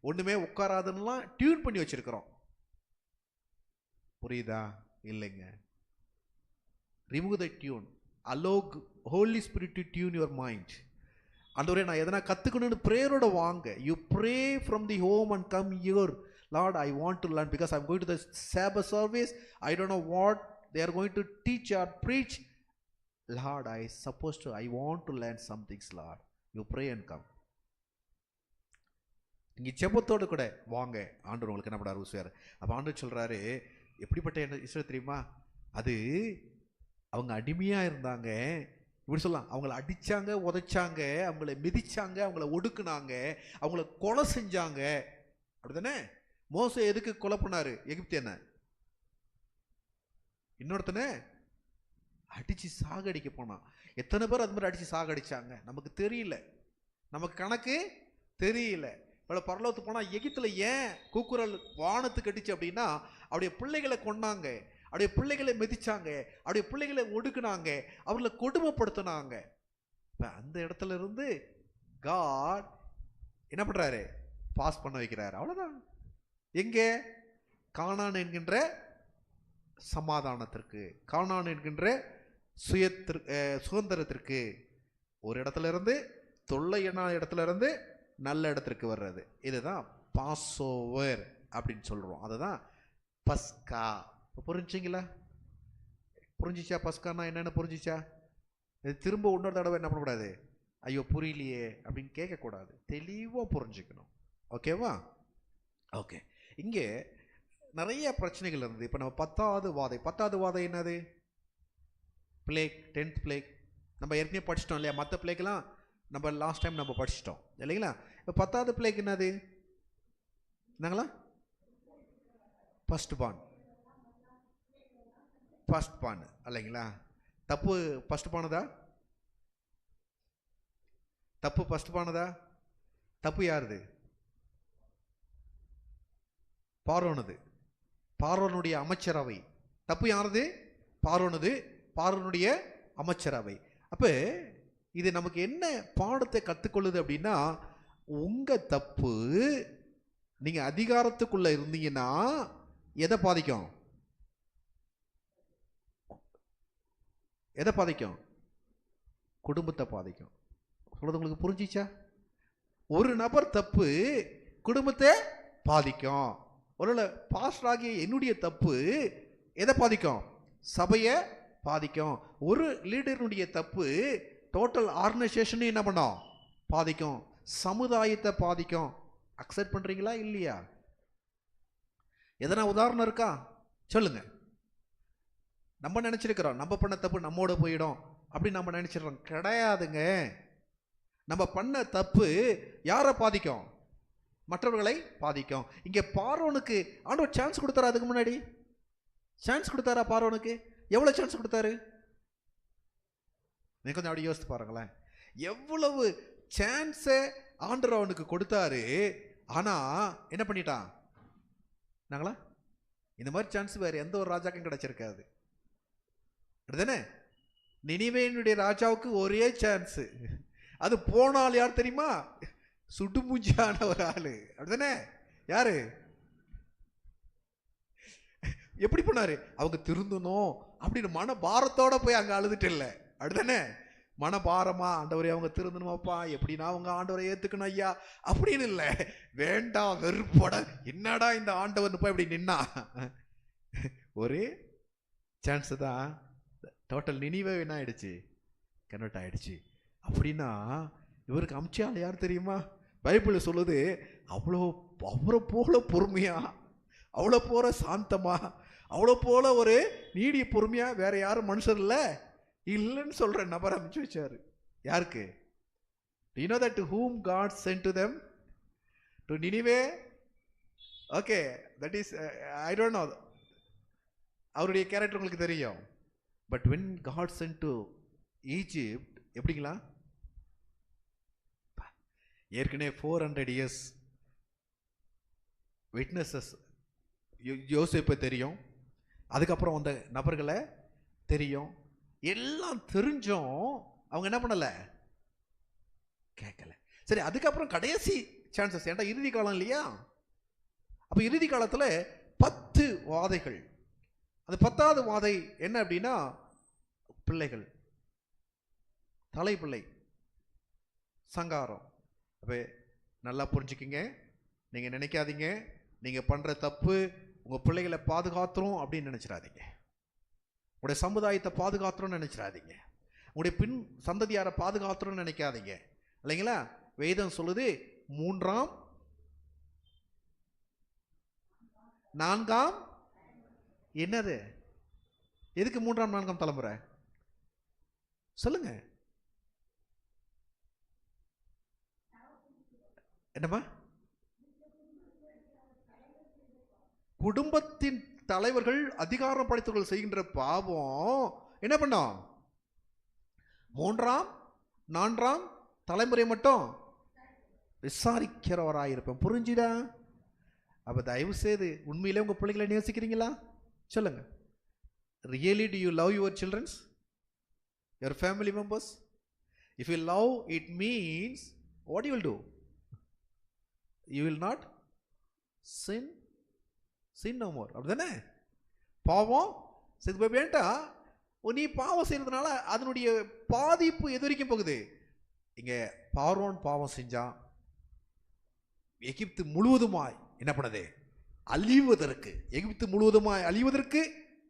ஒன்றுமே உட்காராதுன்னெலாம் டியூன் பண்ணி வச்சுருக்கிறோம். புரியுதா? இல்லைங்க. Remove the tune, allow Holy Spirit to tune your mind. ஆண்டவரே நான் எதனா கற்றுக்கணும்னு ப்ரேயரோட வாங்க. You pray from the home and come your Lord, I want to learn because I am going to the Sabbath service. I don't know what they are going to teach or preach. Lord, I want to learn some things, Lord. You pray and come. நீங்கள் செபத்தோடு கூட வாங்க, ஆண்டவர் உங்களுக்கு என்ன பண்ணார் உசுவார். அப்போ ஆண்டவர் சொல்கிறாரு, எப்படிப்பட்ட என்ன இஷ்டம் தெரியுமா, அது அவங்க அடிமையாக இருந்தாங்க, இப்படி சொல்லலாம், அவங்கள அடித்தாங்க, உதைச்சாங்க, அவங்கள மிதிச்சாங்க, அவங்கள ஒடுக்குனாங்க, அவங்கள கொலை செஞ்சாங்க. அப்படி தானே? மோசே எதுக்கு கொலை பண்ணாரு எகிப்தியனை? இன்னொருத்தனை அடித்து சாகடிக்க போனான். எத்தனை பேர் அது மாதிரி அடித்து சாகடிச்சாங்க நமக்கு தெரியல, நமக்கு கணக்கு தெரியல. இவ்வளோ பரலோகத்துக்கு போனால் எகிப்தில் ஏன் கூக்குரல் வானத்துக்கு அடிச்சு அப்படின்னா, அவருடைய பிள்ளைகளை கொன்னாங்க, அவருடைய பிள்ளைகளை மிதிச்சாங்க, அவருடைய பிள்ளைகளை ஒடுக்குனாங்க, அவர்களை கொடுமைப்படுத்தினாங்க. இப்போ அந்த இடத்துல இருந்து காட் என்ன பண்ணுறாரு, பாஸ் பண்ண வைக்கிறாரு. அவ்வளோதான். எங்கே? கானான் என்கின்ற சமாதானத்திற்கு, கானான் என்கின்ற சுதந்திரத்திற்கு. ஒரு இடத்துல இருந்து தொல்லையான இடத்துல இருந்து நல்ல இடத்திற்கு வர்றது, இதுதான் பாஸ் ஓவர் அப்படின்னு சொல்கிறோம். அதுதான் பஸ்கா. புரிஞ்சிங்களா? புரிஞ்சிச்சா? பஸ்கானா என்னென்னு புரிஞ்சிச்சா? இது திரும்ப இன்னொரு தடவை என்ன பண்ணக்கூடாது, ஐயோ புரியலையே அப்படின்னு கேட்கக்கூடாது, தெளிவாக புரிஞ்சுக்கணும். ஓகேவா? ஓகே. இங்கே நிறைய பிரச்சனைகள் இருந்தது. இப்போ நம்ம 10வது வாதை என்னது? Plague, 10th plague. நம்ம ஏற்கனவே படிச்சிட்டோம் இல்லையா? மற்ற பிளேக்கெல்லாம் நம்ம லாஸ்ட் டைம் நம்ம படிச்சிட்டோம் இல்லைங்களா? இப்போ 10வது பிளேக் என்னது? என்னங்களா? ஃபர்ஸ்ட் பார்ன் இல்லைங்களா? தப்பு ஃபர்ஸ்ட் பானதா? தப்பு ஃபர்ஸ்ட் பானதா? தப்பு யாருது? பார்வோனது, பார்வோனுடைய அமைச்சரவை. தப்பு யாருது? பார்வோனது, பார்வோனுடைய அமைச்சரவை. அப்போ இது நமக்கு என்ன பாடத்தை கற்றுக்கொள்ளுது அப்படின்னா, உங்கள் தப்பு நீங்கள் அதிகாரத்துக்குள்ளே இருந்தீங்கன்னா எதை பாதிக்கும்? எதை பாதிக்கும்? குடும்பத்தை பாதிக்கும். சொல்றது உங்களுக்கு புரிஞ்சிச்சா? ஒரு நபர் தப்பு குடும்பத்தை பாதிக்கும். ஒருவேளை பாஸ்டர் ஆகிய என்னுடைய தப்பு எதை பாதிக்கும்? சபையை பாதிக்கும். ஒரு லீடருடைய தப்பு டோட்டல் ஆர்கனைசேஷனை என்ன பண்ணும்? பாதிக்கும். சமுதாயத்தை பாதிக்கும். அக்செப்ட் பண்ணுறீங்களா இல்லையா? எதனா உதாரணம் இருக்கா சொல்லுங்க. நம்ம நினச்சிருக்கிறோம் நம்ம பண்ண தப்பு நம்மோட போயிடும் அப்படின்னு நம்ம நினச்சிடுறோம். கிடையாதுங்க. நம்ம பண்ண தப்பு யாரை பாதிக்கும்? மற்றவர்களை பாதிக்கும். இங்கே பார்வோனுக்கு ஆண்டவர் சான்ஸ் கொடுத்தாரா? அதுக்கு முன்னாடி சான்ஸ் கொடுத்தாரா பார்வோனுக்கு? எவ்வளோ சான்ஸ் கொடுத்தாரு? நீ கொஞ்சம் அப்படி யோசித்து பாருங்களேன். எவ்வளவு சான்ஸை ஆண்டவர் அவனுக்கு கொடுத்தாரு. ஆனால் என்ன பண்ணிட்டான்? நாங்களா இந்த மாதிரி சான்ஸ் வேறு எந்த ஒரு ராஜாக்கும் கிடைச்சிருக்காது. அப்படிதானே? நினிவேனுடைய ராஜாவுக்கு ஒரே சான்ஸு. அது போனால் யார் தெரியுமா? சுடுமூஞ்சான ஒரு ஆளு. அப்படிதானே? யாரு? எப்படி பண்ணாரு? அவங்க திருந்தணும் அப்படின்னு மன பாரத்தோட போய் அங்கே அழுதுட்டு இல்லை. அப்படிதானே? மனபாரமா ஆண்டவரை அவங்க திருந்தணுமாப்பா, எப்படின்னா அவங்க ஆண்டவரை ஏற்றுக்கணும் ஐயா அப்படின்னு இல்லை. வேண்டாம் வெறுப்போட என்னடா இந்த ஆண்டவர்னு போய் அப்படி நின்னா ஒரே சான்ஸு தான். டோட்டல் நினிவே என்ன ஆயிடுச்சு? கன்வெர்ட் ஆயிடுச்சு. அப்படின்னா இவருக்கு அமிச்சால் யார் தெரியுமா? பைபிள் சொல்லுது, அவரை போல பொறுமையா, அவ்வளோ போல சாந்தமா, அவ்வளோ போல ஒரு நீடிய பொறுமையா வேற யாரும் மனுஷர் இல்லைன்னு சொல்ற நபர் அனுப்பிச்சு வச்சாரு. யாருக்கு? Do you know that to whom God sent to them? To Nineveh? Okay, that is I don't know. அவருடைய கேரக்டர் உங்களுக்கு தெரியும். But when God sent to Egypt, எப்படிங்களா? ஏற்கனவே 400 இயர்ஸ் விட்னஸஸ் யோசேப்பை தெரியும், அதுக்கப்புறம் வந்த நபர்களை தெரியும், எல்லாம் தெரிஞ்சும் அவங்க என்ன பண்ணல, கேட்கல. சரி, அதுக்கப்புறம் கடைசி சான்சஸ், ஏன்டா இறுதி காலம் இல்லையா? அப்ப இறுதி காலத்துல 10 வாதைகள். அந்த 10வது வாதை என்ன அப்படின்னா, பிள்ளைகள், தலைப்பிள்ளை சங்காரம். அப்ப நல்லா புரிஞ்சுக்கிங்க, நீங்க நினைக்காதீங்க நீங்க பண்ற தப்பு உங்க பிள்ளைகளை பாதுகாத்துரும் அப்படின்னு நினைச்சிடாதீங்க, உங்களுடைய சமுதாயத்தை பாதுகாத்துரும் நினைச்சிடாதீங்க, உங்களுடைய பின் சந்ததியாரை பாதுகாத்துரும் நினைக்காதீங்க, இல்லைங்களா? வேதம் சொல்லுது 3ஆம் 4ஆம் என்னது, எதுக்கு 3ஆம் 4ஆம் தலைமுறை சொல்லுங்க, என்னம்மா? குடும்பத்தின் தலைவர்கள் அதிகாரம் படைத்தவர்கள் செய்கின்ற பாவம் என்ன பண்ணோம், 3ஆம் 4ஆம் தலைமுறை மட்டும் விசாரிக்கிறவராயிருப்பேன். புரிஞ்சுதா? அப்ப தயவு செய்து உண்மையிலே உங்க பிள்ளைகளை நேசிக்கிறீங்களா சொல்லுங்க. Really do you love your childrens, your family members? If you love it means what you will do? You will not sin no more. அப்படிதானே? பாவம் செய்து போயிட்டா நீ பாவம் செய்யறதுனால அதனுடைய பாதிப்பு எது வரைக்கும் போகுது? இங்க பார்வோன் பாவம் செஞ்சான், எகிப்து முழுவதுமாய் என்ன பண்ணது, அழிவதற்கு, எகிப்து முழுவதுமாய் அழிவதற்கு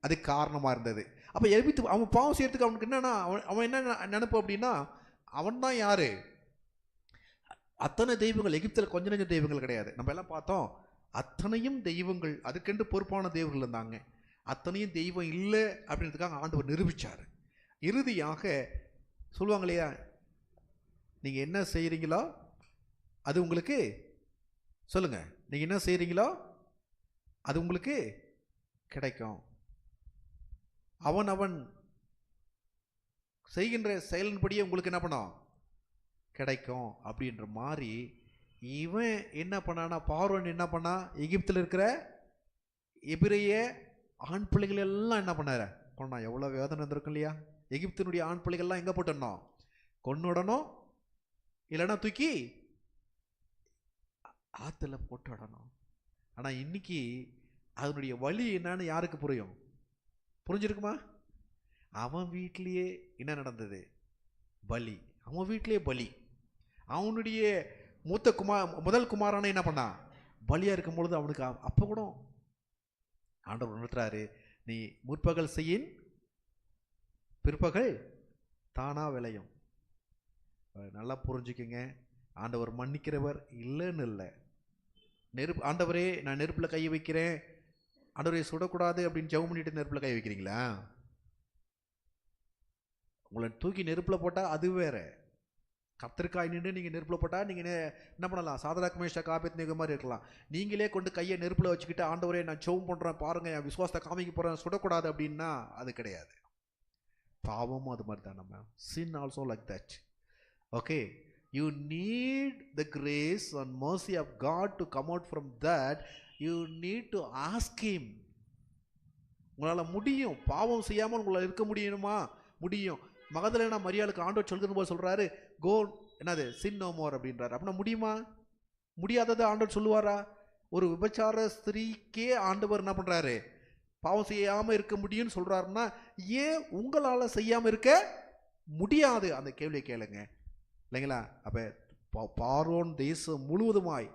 அது காரணமா இருந்தது. அப்ப எகிப்து அவன் பாவம் செய்யறதுக்கு அவனுக்கு என்னன்னா, அவன் என்ன நினைப்பு அப்படின்னா, அவன் தான் யாரு, அத்தனை தெய்வங்கள் எகிப்தில் கொஞ்ச நெஞ்ச தெய்வங்கள் கிடையாது. நம்ம எல்லாம் பார்த்தோம், அத்தனையும் தெய்வங்கள், அதுக்கென்று பொறுப்பான தெய்வங்கள் இருந்தாங்க. அத்தனையும் தெய்வம் இல்லை அப்படின்றதுக்காக ஆண்டவர் நிரூபிச்சார். இறுதியாக சொல்லுவாங்க இல்லையா, நீங்கள் என்ன செய்கிறீங்களோ அது உங்களுக்கு, சொல்லுங்க, நீங்கள் என்ன செய்கிறீங்களோ அது உங்களுக்கு கிடைக்கும். அவன் அவன் செய்கின்ற செயலின்படியே உங்களுக்கு என்ன பண்ணும், கிடைக்கும் அப்படின்ற மாதிரி இவன் என்ன பண்ணானா, பார்வோன் என்ன பண்ணா, எகிப்தில் இருக்கிற எபிரேய ஆண் பிள்ளைகள் எல்லாம் என்ன பண்ணார கொண்டா. எவ்வளோ வேதனை இருந்திருக்கும் இல்லையா? எகிப்தினுடைய ஆண் பிள்ளைகள்லாம் எங்கே போட்டுடணும், கொன்னுடணும், இல்லைன்னா தூக்கி ஆற்றுல போட்டு விடணும். ஆனால் இன்னைக்கு அதனுடைய வலி என்னன்னு யாருக்கு புரியும்? புரிஞ்சிருக்குமா? அவன் வீட்டிலேயே என்ன நடந்தது, பலி. அவன் வீட்டிலேயே பலி. அவனுடைய முதல் குமாரனை என்ன பண்ணா, பலியா இருக்கும் பொழுது அவனுக்கு அப்போ கூட ஆண்டவர் உணர்த்துறாரு, நீ முற்பகல் செய்யின் பிற்பகல் தானா விளையும். நல்லா புரிஞ்சுக்குங்க, ஆண்டவர் மன்னிக்கிறவர் இல்லைன்னு இல்லை. நெருப்பு, ஆண்டவரே நான் நெருப்பில் கை வைக்கிறேன், ஆண்டவரே சுடக்கூடாது அப்படின்னு ஜெபம் பண்ணிட்டு நெருப்பில் கை வைக்கிறீங்களா? உங்களை தூக்கி நெருப்பில் போட்டால் அது வேற. கத்திரிக்காய் நின்று நீங்கள் நெருப்பில் போட்டால் நீங்கள் என்ன பண்ணலாம், சாதராக் மேஷாக் ஆபேத்நேகோ மாதிரி இருக்கலாம். நீங்களே கொண்டு கையை நெருப்பில் வச்சுக்கிட்டு ஆண்டவரே நான் ஜெபம் பண்ணுறேன் பாருங்கள், என் விசுவாசத்தை காமிக்க போகிறேன், சுடக்கூடாது அப்படின்னா அது கிடையாது. பாவமும் அது மாதிரி தான். நம்ம sin also like that. Okay, you need the grace and mercy of God to come out from that. You need to ask him. உங்களால் முடியும், பாவம் செய்யாமல் உங்களால் இருக்க முடியுமா? முடியும். மகதலேனா மரியாளுக்கு ஆண்டவர் சொல்கிற போது சொல்றாரு, கோ என்னது sin no more அப்படின்றாரு. அப்படின்னா முடியுமா? முடியாதது ஆண்டவர் சொல்லுவாரா? ஒரு விபச்சார ஸ்திரீக்கே ஆண்டவர் என்ன பண்றாரு, பாவம் செய்யாம இருக்க முடியும்னு சொல்றாருன்னா ஏன் உங்களால செய்யாம இருக்க முடியாது? அந்த கேள்வியை கேளுங்க, இல்லைங்களா? அப்ப பார்வோன் தேசம் முழுவதுமாய்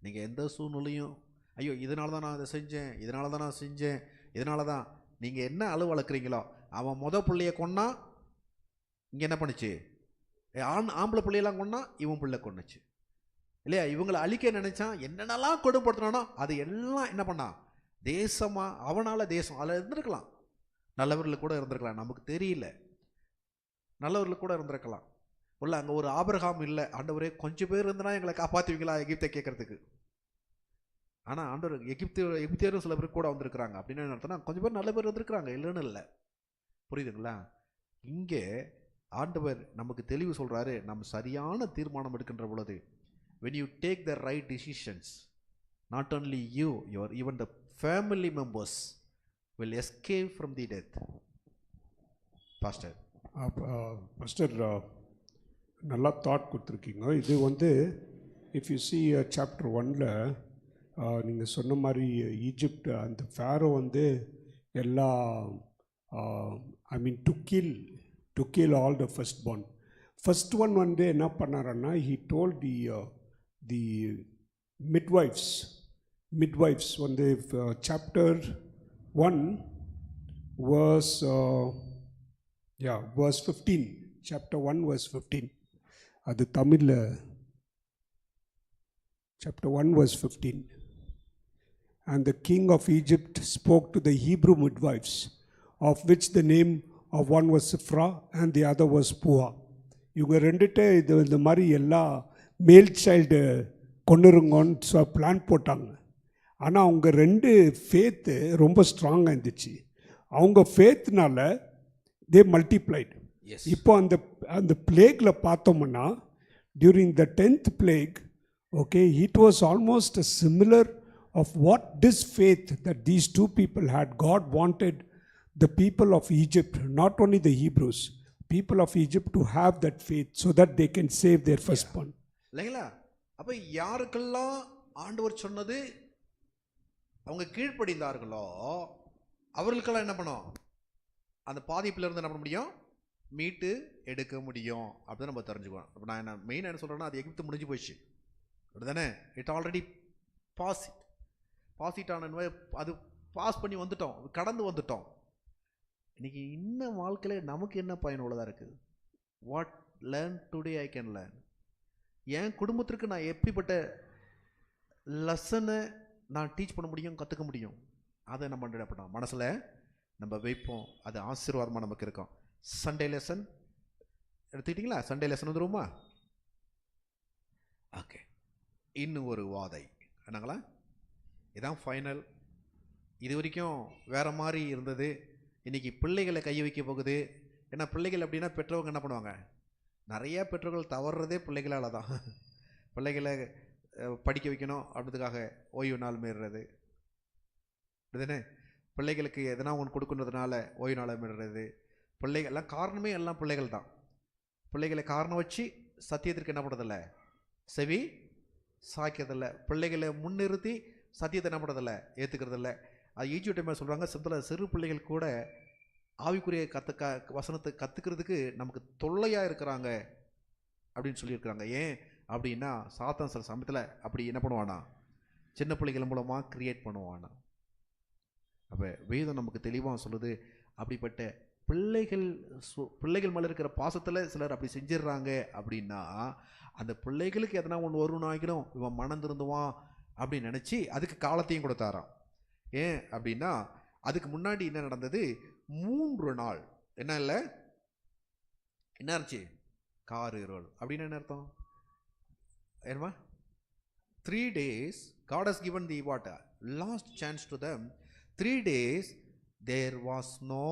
நீங்க எந்த சூழ்நிலையும், ஐயோ இதனால தான் நான் அதை செஞ்சேன், இதனால தான் நான் செஞ்சேன், இதனால தான், நீங்க என்ன அளவு வளர்க்குறீங்களோ. அவன் பிள்ளைய கொன்னா இங்க என்ன பண்ணுச்சு, ஆம்பளை பிள்ளையெல்லாம் கொன்னா இவன் பிள்ளை கொன்னுச்சு இல்லையா? இவங்களை அழிக்க நினைச்சான், என்னென்னலாம் கொடுப்படுத்தினானோ அது எல்லாம் என்ன பண்ணான், தேசமா அவனால தேசம் அதில் இருந்திருக்கலாம். நல்லவர்கள் கூட இருந்திருக்கலாம், நமக்கு தெரியல. நல்லவர்கள் கூட இருந்திருக்கலாம். உள்ள அங்கே ஒரு ஆபிரகாம் இல்லை, ஆண்டவரே கொஞ்சம் பேர் இருந்தனா எங்களை காப்பாற்றுவீங்களா எகிப்தை கேட்கறதுக்கு. ஆனால் ஆண்டவர் எகிப்தியரும் சில பேர் கூட வந்திருக்கிறாங்க. அப்படின்னு என்ன அர்த்தம்னா கொஞ்சம் பேர் நல்ல பேர் வந்திருக்கிறாங்க, இல்லைன்னு இல்லை. புரியுதுங்களா? இங்கே ஆண்டவர் நமக்கு தெளிவு சொல்கிறாரு, நம்ம சரியான தீர்மானம் எடுக்கின்ற பொழுது, when you take the right decisions, not only you, even the family members will escape from the death. Pastor pastor நல்லா தாட் கொடுத்துருக்கீங்க. இது வந்து இஃப் யூ சி சாப்டர் 1ல் நீங்கள் சொன்ன மாதிரி ஈஜிப்ட் அந்த ஃபேரோ வந்து எல்லா I mean to kill all the first one வந்து என்ன பண்ணாரன்னா, ஹி டோல் தி மிட்வைஃப்ஸ் வந்து சாப்டர் 1 verse 15, chapter 1 verse 15. அது தமிழில் chapter 1 verse 15. And the king of Egypt spoke to the Hebrew midwives, of which the name of one was Sifra and the other was Pua. இவங்க ரெண்டுட்டு இது இந்த மாதிரி எல்லா மேல் child கொண்டுருங்கன்னு plan போட்டாங்க. ஆனால் அவங்க ரெண்டு ஃபேத்து ரொம்ப ஸ்ட்ராங்காக இருந்துச்சு. அவங்க ஃபேத்னால தே மல்டிப்ளைட். இப்போ அந்த பிளேக்கில் பார்த்தோம்னா during the 10th plague, okay, it was almost similar of what this faith that these two people had. God wanted the people of Egypt, not only the Hebrews, people of Egypt to have that faith so that they can save their firstborn. இல்லைங்களா? அப்போ யாருக்கெல்லாம் ஆண்டவர் சொன்னது அவங்க கீழ்ப்படிந்தார்களோ அவர்களுக்கெல்லாம் என்ன பண்ணும், அந்த பாதிப்பிலிருந்து என்ன பண்ண முடியும், மீட்டு எடுக்க முடியும் அப்படின்னு நம்ம தெரிஞ்சுக்குவோம். இப்போ நான் என்ன மெயின் என்ன சொல்கிறேன்னா, அது எகிப்து முடிஞ்சு போயிடுச்சு, அப்படிதானே? இட் ஆல்ரெடி பாசிட் ஆன அது பாஸ் பண்ணி வந்துட்டோம், கடந்து வந்துட்டோம். இன்னைக்கு இன்னும் வாழ்க்கையில் நமக்கு என்ன பயனுள்ளதாக இருக்குது? What learn today I can learn. என் குடும்பத்திற்கு நான் எப்படிப்பட்ட லெசனை நான் டீச் பண்ண முடியும், கற்றுக்க முடியும், அதை நம்ம என்ன பண்ணோம், மனசில் நம்ம வைப்போம். அது ஆசீர்வாதமாக நமக்கு இருக்கும். சண்டே லெசன் எடுத்துக்கிட்டிங்களா? சண்டே லெசன் வந்துருமா? ஓகே, இன்னும் ஒரு வாதை என்னங்களா? இதான் ஃபைனல். இது வரைக்கும் வேறு மாதிரி இருந்தது. இன்றைக்கி பிள்ளைகளை கையை வைக்க போகுது. ஏன்னா பிள்ளைகள் அப்படின்னா பெற்றவங்க என்ன பண்ணுவாங்க, நிறையா பெற்றோர்கள் தவறுறதே பிள்ளைகளால் தான். பிள்ளைகளை படிக்க வைக்கணும் அப்படின்றதுக்காக ஓய்வு நாள் மீறுறது, அப்படிதானே? பிள்ளைகளுக்கு எதனா ஒன்று கொடுக்குன்றதுனால ஓய்வு நாளை மீறுறது. பிள்ளைகள்லாம் காரணமே எல்லாம் பிள்ளைகள் தான். பிள்ளைகளை காரணம் வச்சு சத்தியத்திற்கு என்ன பண்ணுறதில்ல, செவி சாய்க்கிறதில்ல. பிள்ளைகளை முன்னிறுத்தி சத்தியத்தை என்ன பண்ணுறதில்ல, ஏற்றுக்கிறதில்ல. அது ஈஜிப்ட் டைம் சொல்கிறாங்க, சிம்பிளாக சிறு பிள்ளைகள் கூட ஆவிக்குரிய வசனத்தை கற்றுக்கிறதுக்கு நமக்கு தொல்லையாக இருக்கிறாங்க அப்படின்னு சொல்லியிருக்கிறாங்க. ஏன் அப்படின்னா சாத்தான் சில சமயத்தில் அப்படி என்ன பண்ணுவானா, சின்ன பிள்ளைகள் மூலமாக கிரியேட் பண்ணுவானா. அப்போ வேதம் நமக்கு தெளிவாக சொல்லுது, அப்படிப்பட்ட பிள்ளைகள் மேலே இருக்கிற பாசத்தில் சிலர் அப்படி செஞ்சிடுறாங்க. அப்படின்னா அந்த பிள்ளைகளுக்கு எதனா ஒன்று வருணாகிலும் இவன் மனம் திருந்துவான் அப்படின்னு நினச்சி அதுக்கு காலத்தையும் கொடுத்தாராம். ஏன் அப்படின்னா அதுக்கு முன்னாடி என்ன நடந்தது, 3 நாள் என்ன இல்லை, என்ன இருந்துச்சு, கார் இருள். அப்படின்னு என்ன அர்த்தம்? ஏமா 3 days God has given the what last chance to them. 3 days there was no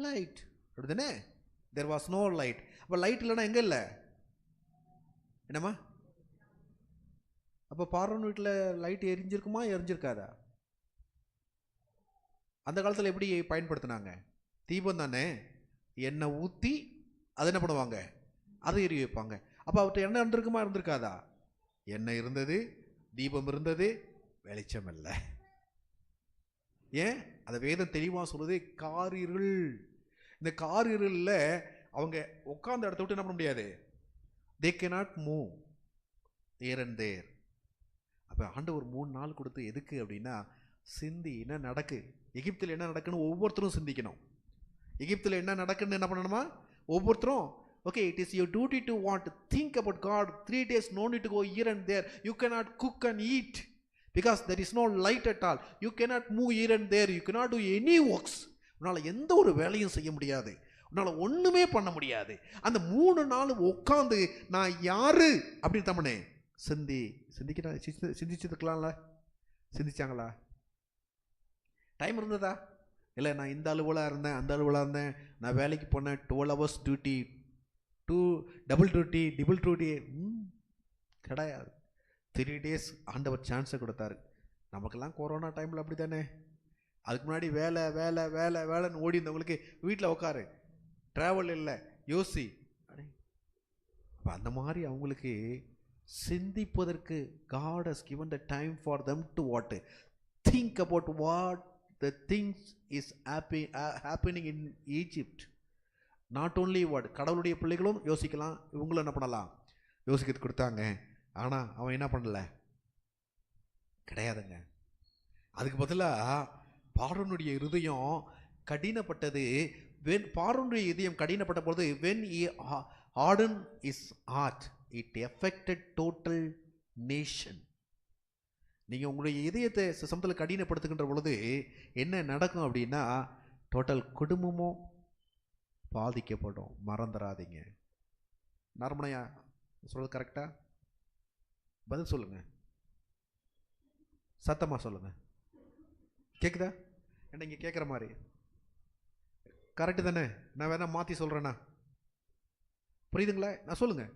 light. அப்படிதானே? there was no light. அப்போ லைட் இல்லைன்னா எங்கே இல்லை, என்னம்மா? அப்போ பார்வன் வீட்டில் லைட் எரிஞ்சிருக்குமா, எரிஞ்சிருக்காதா? அந்த காலத்தில் எப்படி பயன்படுத்தினாங்க? தீபம் தானே, எண்ணெய் ஊற்றி அதை என்ன பண்ணுவாங்க, அதை எரிய வைப்பாங்க. அப்போ அவர்கிட்ட எண்ணெய் இருந்திருக்குமா, இருந்திருக்காதா? எண்ணெய் இருந்தது, தீபம் இருந்தது, வெளிச்சம் இல்லை. ஏன்? அதை வேதம் தெளிவாக சொல்லுது, காரிருள். இந்த காரிருளில் அவங்க உட்கார்ந்த இடத்த விட்டு என்ன பண்ண முடியாது, they cannot move here and there. அப்போ ஆண்டவர் 3 நாள் கொடுத்து எதுக்கு அப்படின்னா, சிந்தி என்ன நடக்கு, எகிப்தில் என்ன நடக்குன்னு ஒவ்வொருத்தரும் சிந்திக்கணும். எகிப்தில் என்ன நடக்குன்னு என்ன பண்ணணுமா, ஒவ்வொருத்தரும் okay, it is your duty to want to think about God. 3 days no need to go here and there. You cannot cook and eat because there is no light at all. You cannot move here and there. You cannot do any works. உன்னால் எந்த ஒரு வேலையும் செய்ய முடியாது, உன்னால் ஒன்றுமே பண்ண முடியாது. அந்த 3 நாள் உட்காந்து நான் யாரு அப்படின்னு தம்மனே சிந்திச்சிருக்கலாம்ல? சிந்திச்சாங்களா? டைம் இருந்ததா? இல்லை நான் இந்த அலுவலாக இருந்தேன், அந்த அலுவலாக இருந்தேன், நான் வேலைக்கு போனேன், 12 hours டியூட்டி, டபுள் டியூட்டி. கிடையாது. 3 days ஆண்டவர் சான்ஸை கொடுத்தாரு. நமக்கெல்லாம் கொரோனா டைமில் அப்படி தானே. அதுக்கு முன்னாடி வேலை வேலை வேலை வேலைன்னு ஓடி இருந்தவங்களுக்கு வீட்டில் உட்காரு, ட்ராவல் இல்லை, யோசி. அப்போ அந்த மாதிரி அவங்களுக்கு சிந்திப்பதற்கு God has given the time for them to what? Think about what the things is happening in Egypt. Not only what கடவுளுடைய பிள்ளைகளும் யோசிக்கலாம், இவங்களும் என்ன பண்ணலாம், யோசிக்கிறது கொடுத்தாங்க. ஆனால் அவன் என்ன பண்ணல, கிடையாதுங்க. அதுக்கு பதிலாக பார்வோனுடைய இருதயம் கடினப்பட்டது. பார்வோனுடைய இதயம் கடினப்பட்ட பொழுது when he hardened his heart, it affected total nation. நீங்கள் உங்களுடைய இதயத்தை சமத்தில் கடினப்படுத்துகின்ற பொழுது என்ன நடக்கும் அப்படின்னா, டோட்டல் குடும்பமும் பாதிக்கப்படும். மறந்துடாதீங்க. நார்மலையா சொல்கிறது கரெக்டா? பதில் சொல்லுங்க, சத்தமாக சொல்லுங்க. கேட்குதா? என்ன இங்கே கேட்குற மாதிரி கரெக்டு தானே? நான் வேணா மாற்றி சொல்கிறேண்ணா, புரியுதுங்களா? நான் சொல்லுங்கள்.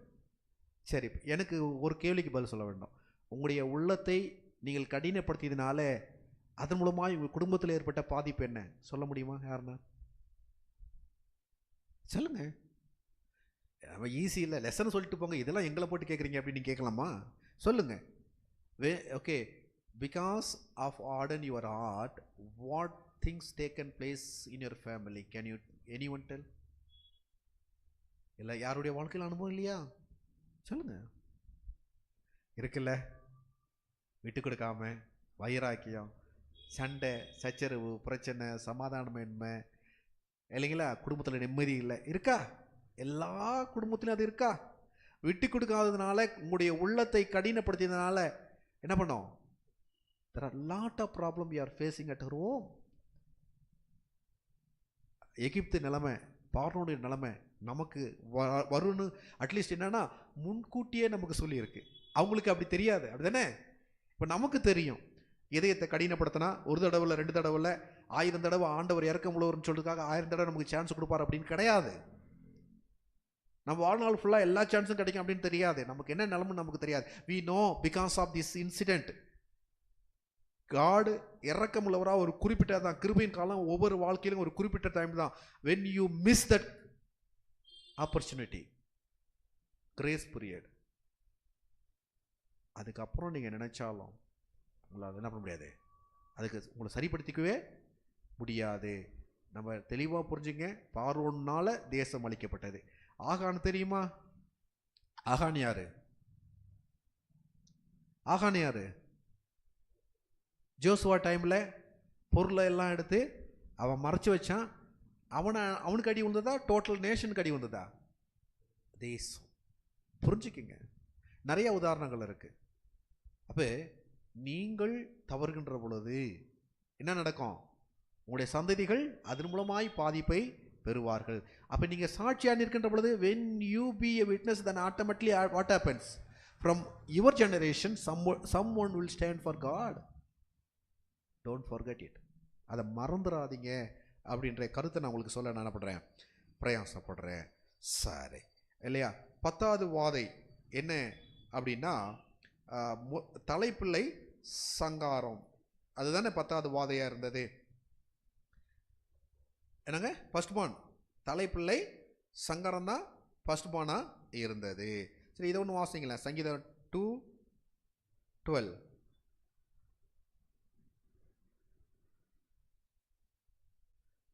சரி, எனக்கு ஒரு கேள்விக்கு பதில் சொல்ல வேண்டும். உங்களுடைய உள்ளத்தை நீங்கள் கடினப்படுத்தியதுனால அதன் மூலமாக உங்கள் குடும்பத்தில் ஏற்பட்ட பாதிப்பு என்ன சொல்ல முடியுமா? யாருன்னா சொல்லுங்க. நம்ம ஈஸி இல்லை, லெசன் சொல்லிட்டு போங்க, இதெல்லாம் எங்களை போட்டு கேட்குறீங்க அப்படின்னு கேட்கலாமா? சொல்லுங்க. Okay, because of harden your heart, what things taken place in your family? Can you anyone tell? இல்லை யாருடைய வாழ்க்கையில் அனுபவம் இல்லையா? சொல்லுங்க. இருக்குல்ல, விட்டு கொடுக்காம, வைராக்கியம், சண்டை, சச்சரவு, பிரச்சனை, சமாதானமின்மை, இல்லைங்களா? குடும்பத்தில் நிம்மதி இல்லை, இருக்கா? எல்லா குடும்பத்திலும் அது இருக்கா? விட்டு கொடுக்காததுனால, உங்களுடைய உள்ளத்தை கடினப்படுத்தியதுனால என்ன பண்ணோம்? There are lot of problems you are facing at home. எகிப்து நிலைமை, பார்வோனுடைய நிலைமை நமக்கு வரும்னு அட்லீஸ்ட் என்னன்னா முன்கூட்டியே நமக்கு சொல்லியிருக்கு. அவங்களுக்கு அப்படி தெரியாது, அப்படி தானே? இப்போ நமக்கு தெரியும். இதயத்தை கடினப்படுத்தினா ஒரு தடவை, 2 தடவை, 1000 தடவை ஆண்டவர் இறக்க முடியவர்னு சொல்றதுக்காக 1000 தடவை நமக்கு சான்ஸ் கொடுப்பார் அப்படின்னு கிடையாது. நம்ம வாழ்நாள் ஃபுல்லாக எல்லா சான்ஸும் கிடைக்கும் அப்படின்னு தெரியாது. நமக்கு என்ன நிலைமை நமக்கு தெரியாது. we know because of this incident. God இறக்கமுள்ளவராக ஒரு குறிப்பிட்ட தான் கிருபையின் காலம் ஒவ்வொரு வாழ்க்கையிலும் ஒரு குறிப்பிட்ட டைம் தான். when you miss that opportunity, grace period, அதுக்கப்புறம் நீங்கள் நினைச்சாலும் உங்களால் என்ன பண்ண முடியாது, அதுக்கு உங்களை சரிப்படுத்திக்கவே முடியாது. நம்ம தெளிவாக புரிஞ்சுங்க. பார்வோனால தேசம் அளிக்கப்பட்டது. ஆகான் தெரியுமா? ஆகான் யாரு? ஆகான் யாரு? ஜோசுவா டைமில் பொருளை எல்லாம் எடுத்து அவன் மறைச்சி வச்சான். அவனுக்கு அடி வந்ததா? டோட்டல் நேஷனுக்கு அடி வந்ததா? தேசம். புரிஞ்சுக்கிங்க, நிறைய உதாரணங்கள் இருக்கு. அப்போ நீங்கள் தவறுகின்ற பொழுது என்ன நடக்கும்? உங்களுடைய சந்ததிகள் அதன் மூலமாய் பாதிப்பை பெறுவார்கள். அப்போ நீங்கள் சாட்சியாக நிற்கின்ற பொழுது when you be a witness, then automatically what happens? From your generation someone will stand for God. Don't forget it. அதை மறந்துடாதீங்க அப்படின்ற கருத்தை நான் உங்களுக்கு சொல்ல என்ன பண்ணுறேன், பிரயாசப்படுறேன். சரி இல்லையா? 10வது வாதை என்ன அப்படின்னா தலைப்பிள்ளை சங்காரம். அதுதானே 10வது வாதையாக இருந்தது. என்னங்க? ஃபர்ஸ்ட் பான் தலைப்பிள்ளை சங்கரம் தான் ஃபர்ஸ்ட் பானா இருந்தது. சரி, இதை ஒன்று வாசிங்களேன். சங்கீதம் 2:12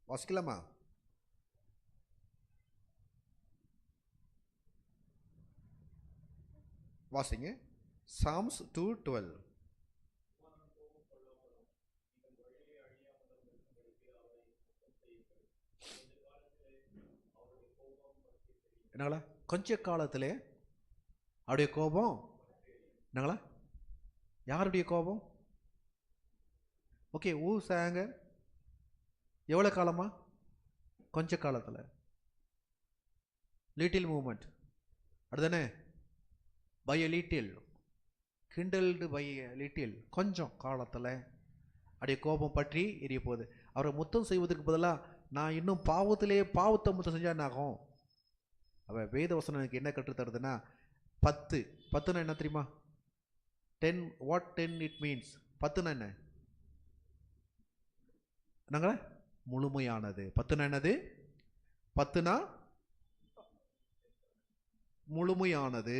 வாசிக்கலாமா? வாசிங்க. Psalms 2:12. என்னங்களா? கொஞ்ச காலத்திலே அவருடைய கோபம் என்னங்களா? யாருடைய கோபம்? ஓகே, சாங்க எவ்வளோ காலமா? கொஞ்ச காலத்தில். லிட்டில் மூமெண்ட் அப்படிதானே? By a little, kindled by a little, கொஞ்சம் காலத்தில் அப்படியே கோபம் பற்றி எரிய போகுது. அவரை முத்தம் செய்வதற்கு பதிலாக நான் இன்னும் பாவத்தை முத்தம் செஞ்சால் என்ன ஆகும்? அவள் வேதவசனம் எனக்கு என்ன கற்றுத்தருதுன்னா 10 என்ன தெரியுமா? 10 what 10 it means? 10 என்ன? நாங்களா முழுமையானது. 10 என்னது? 10 முழுமையானது.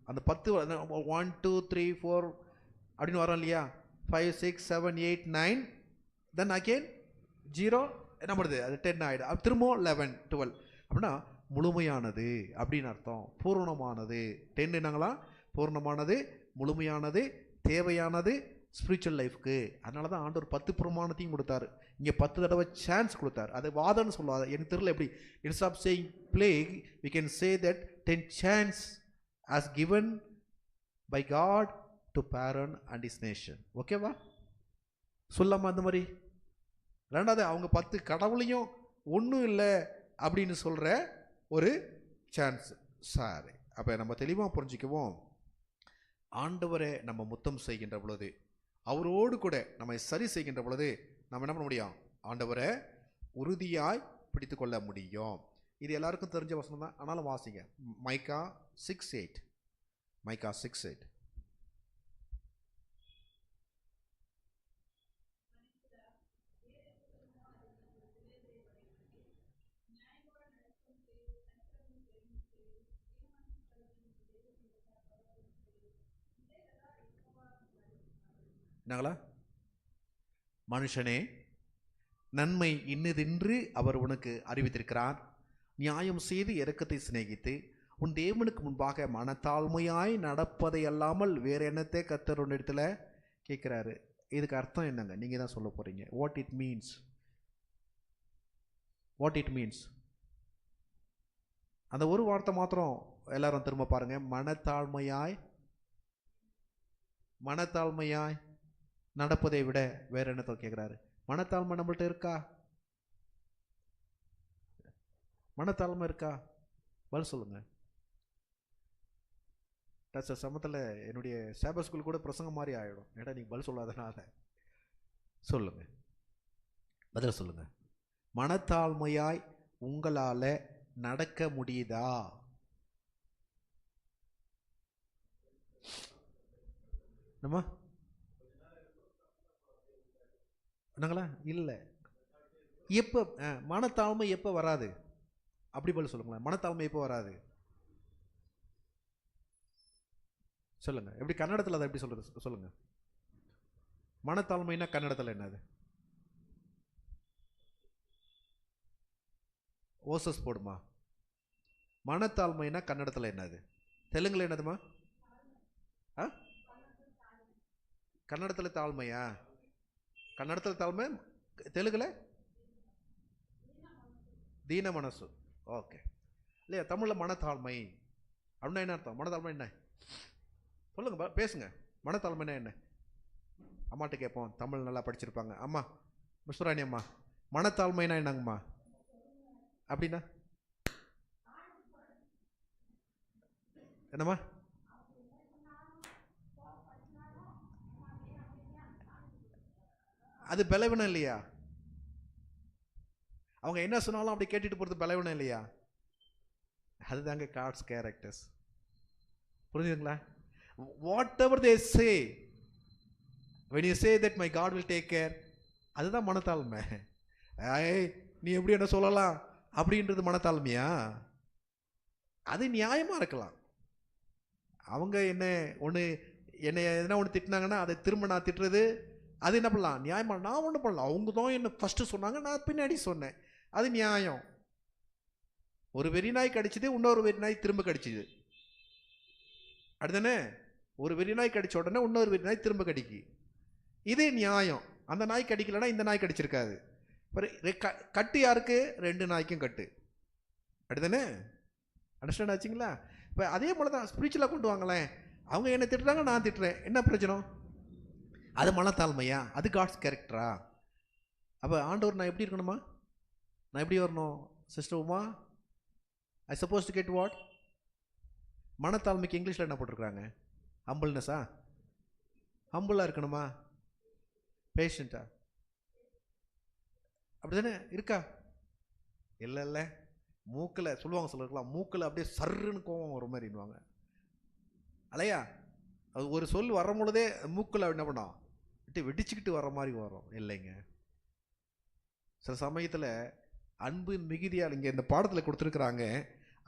அந்த 10 1 2 3 4 அப்படின்னு வரோம் இல்லையா? 5 6 7 8 9 தென் அகெயின் 0 என்ன பண்ணுது? அது 10 ஆகிடும். திரும்பவும் 11 12 அப்படின்னா முழுமையானது அப்படின்னு அர்த்தம். பூர்ணமானது. 10 என்னங்களா? பூர்ணமானது, முழுமையானது, தேவையானது ஸ்பிரிச்சுவல் லைஃப்க்கு. அதனால தான் ஆண்டவர் 10 பிரமாணத்தையும் கொடுத்தாரு. இங்கே 10 தடவை சான்ஸ் கொடுத்தாரு. அது வாதம்னு சொல்லாத. எனக்கு தெரியல எப்படி. Instead of saying plague we can say that 10 chance as given by God to parent and his nation. ஓகேவா? சொல்லாமா அந்த மாதிரி? ரெண்டாவது அவங்க 10 கடவுளையும் ஒன்றும் இல்லை அப்படின்னு சொல்கிற ஒரு சான்ஸ். சாரி, அப்போ நம்ம தெளிவாக புரிஞ்சிக்குவோம். ஆண்டவரை நம்ம முத்தம் செய்கின்ற பொழுது, அவரோடு கூட நம்ம சரி செய்கின்ற பொழுது நம்ம என்ன பண்ண முடியும்? ஆண்டவரை உறுதியாய் பிடித்து கொள்ள முடியும். இது எல்லாருக்கும் தெரிஞ்ச வசனம் தான், ஆனாலும் வாசிங்க. மைக்கா 6:8. மைக்கா 6:8. என்னங்களா? மனுஷனே, நன்மை இன்னதென்று அவர் உனக்கு அறிவித்திருக்கிறார். நியாயம் செய்து இரக்கத்தை சிநேகித்து உன் தேவனுக்கு முன்பாக மனத்தாழ்மையாய் நடப்பதை அல்லாமல் வேறு என்னத்தை கர்த்தர் ஒன்று இடத்துல கேட்குறாரு. இதுக்கு அர்த்தம் என்னங்க? நீங்கள் தான் சொல்ல போகிறீங்க. What it means? What it means? அந்த ஒரு வார்த்தை மாத்திரம் எல்லாரும் திரும்ப பாருங்க. மனத்தாழ்மையாய் நடப்பதை விட வேற என்னத்தை கேட்குறாரு? மனத்தாழ்மை நம்மள்ட்ட இருக்கா? மனத்தாழ்மை இருக்கா? பதில் சொல்லுங்க. சமத்தில் என்னுடைய சேபர் ஸ்கூல் கூட பிரசங்கம் மாதிரி ஆகிடும். ஏடா நீங்கள் பதில் சொல்லாதனால. சொல்லுங்க, பதில் சொல்லுங்க. மனத்தாழ்மையாய் உங்களால் நடக்க முடியுதா? நம்ம என்னங்களா? இல்லை. எப்போ மனத்தாழ்மை எப்போ வராது? அப்படி பதில் சொல்லுங்களேன். மனத்தாழ்மை எப்போ வராது? சொல்லுங்க. எப்படி கன்னடத்தில் அதை எப்படி சொல்றது? சொல்லுங்க. மனத்தாழ்மைனா கன்னடத்தில் என்னது? ஓசஸ் போடுமா? மனத்தாழ்மைனா கன்னடத்தில் என்னது? தெலுங்குல என்னதுமா? கன்னடத்தில் தாழ்மையா? கன்னடத்தில் தாழ்மை, தெலுங்குல தீன மனசு. ஓகே இல்லையா? தமிழில் மனத்தாழ்மை அப்படின்னா என்ன அர்த்தம்? மனத்தாழ்மை என்ன? சொல்லுங்க, பேசுங்க. மனத்தாழ்மைனா என்ன? அம்மாட்ட கேட்போம், தமிழ் நல்லா படிச்சிருப்பாங்க. அம்மா, மிஸ்வராணி அம்மா, மனத்தாழ்மைனா என்னங்கம்மா? அப்படின்னா என்னம்மா? அது பலவீனம் இல்லையா? அவங்க என்ன சொன்னாலும் அப்படி கேட்டுட்டு போகிறது பலவீனம் இல்லையா? அதுதாங்க காட்ஸ் கேரக்டர்ஸ். புரிஞ்சுதுங்களா? What ever they say, when you say that my God will take care, அதுதான் மனத்தாழ்மை. நீ எப்படி என்ன சொல்லலாம் அப்படின்றது மனத்தாழ்மையா? அது நியாயமாக இருக்கலாம். அவங்க என்னை எதனா ஒன்று திட்டினாங்கன்னா அதை திரும்ப நான் திட்டுறது, அது என்ன பண்ணலாம்? நியாயமா? நான் ஒன்றும் பண்ணலாம். அவங்க தான் என்ன ஃபஸ்ட்டு சொன்னாங்க, நான் பின்னாடி சொன்னேன். அது நியாயம். ஒரு வெறி நாய் கடிச்சது, இன்னொரு வெறி நாய் திரும்ப கடிச்சிது. அப்படிதானே? ஒரு வெறி நாய் கடிச்ச உடனே இன்னொரு வெறி நாய் திரும்ப கடிக்கு. இதே நியாயம். அந்த நாய் கடிக்கலைன்னா இந்த நாய் கடிச்சிருக்காது. கட்டு யாருக்கு? 2 நாய்க்கும் கட்டு. அப்படிதானே? அண்டர்ஸ்டாண்ட் ஆச்சுங்களா? இப்போ அதே போல தான் ஸ்பிரிச்சுவலாக கொண்டு வாங்களேன். அவங்க என்ன திட்டுறாங்க, நான் திட்டுறேன். என்ன பிரச்சனை? அது மனத்தாழ்மையா? அது காட்ஸ் கேரக்டரா? அப்போ ஆண்டவர் நான் எப்படி இருக்கணுமா? நான் எப்படி வரணும்? Sister Uma, I suppose to get what? மனத்தாழ்மைக்கு இங்கிலீஷில் என்ன போட்டிருக்காங்க? ஹம்பிள்னஸா? ஹம்பிளாக இருக்கணுமா? பேஷண்ட்டா? அப்படி தானே இருக்கா? இல்லை மூக்கில் சொல்லுவாங்க, சொல்லிருக்கலாம், மூக்கில் அப்படியே சர்ன்னு கோவம் வர மாதிரின்னுவாங்க இல்லையா? அது ஒரு சொல் வரும் பொழுதே மூக்கில் என்ன பண்ணோம், விட்டு வெடிச்சுக்கிட்டு வர மாதிரி வரும் இல்லைங்க. சில சமயத்தில் அன்பின் மிகுதியால் இங்கே இந்த பாடத்தில் கொடுத்துருக்குறாங்க,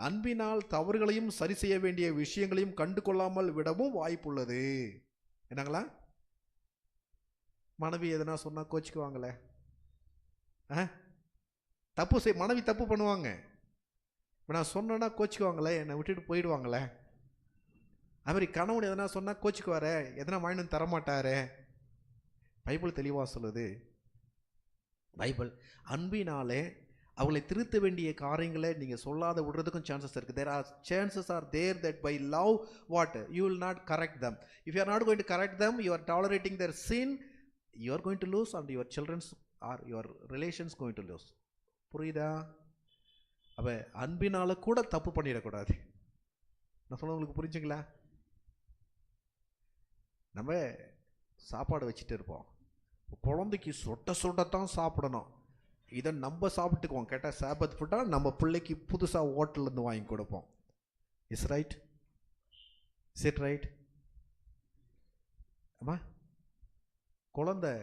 அன்பினால் தவறுகளையும் சரி செய்ய வேண்டிய விஷயங்களையும் கண்டு கொள்ளாமல் விடவும் வாய்ப்புள்ளது. என்னங்களா? மனைவி எதனா சொன்னால் கோச்சிக்குவாங்களே, மனைவி தப்பு பண்ணுவாங்க, இப்போ நான் சொன்னேன்னா கோச்சிக்குவாங்களே, என்னை விட்டுட்டு போயிடுவாங்களே. அது மாதிரி கணவன் எதனா சொன்னால் கோச்சிக்குவாரே, எதனா வாங்கிட்டு தரமாட்டாரே. பைபிள் தெளிவாக சொல்லுது, பைபிள் அன்பினாலே அவங்களை திருத்த வேண்டிய காரியங்களை நீங்கள் சொல்லாத விடுறதுக்கும் சான்சஸ் இருக்குது. There are chances are there that by love what you will not correct them. If you are not going to correct them, you are tolerating their sin, you are going to lose and your children's or your relations going to lose. புரியுதா? அப்போ அன்பினால கூட தப்பு பண்ணிடக்கூடாது. நான் சொல்ல உங்களுக்கு புரிஞ்சுங்களா? நம்ம சாப்பாடு வச்சுட்டு இருப்போம், குழந்தைக்கு சொட்டத்தான் சாப்பிடணும், இதை நம்ம சாப்பிட்டுக்குவோம். கேட்டால் சாபத் ஃபுட்டாக நம்ம பிள்ளைக்கு புதுசாக ஹோட்டல்லேருந்து வாங்கி கொடுப்போம். Is right? Is it right? ஆமா, குழந்தை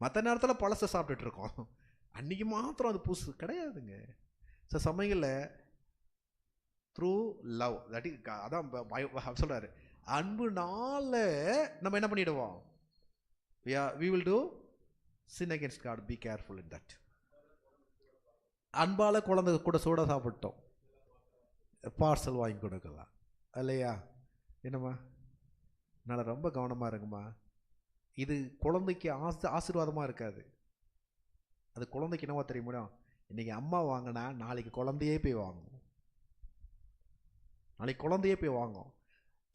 மற்ற நேரத்தில் பழசை சாப்பிட்டுட்டு இருக்கோம், அன்றைக்கி மாத்திரம் அது புதுசு கிடையாதுங்க. சில சமயங்களில் த்ரூ லவ், தட் இஸ் அதான் சொல்கிறாரு, அன்புனால நம்ம என்ன பண்ணிடுவோம், we will do sin against God. Be careful in that. அன்பால குழந்தை கூட சூட சாப்பிட்டோம், பார்சல் வாங்கி கொடுக்கலாம் இல்லையா? என்னம்மா, என்னால் ரொம்ப கவனமாக இருக்குமா. இது குழந்தைக்கு ஆசீர்வாதமாக இருக்காது. அது குழந்தைக்கு என்னவா தெரியுமா, இன்றைக்கி அம்மா வாங்கினா நாளைக்கு குழந்தையே போய் வாங்கும், நாளைக்கு குழந்தையே போய் வாங்கும்.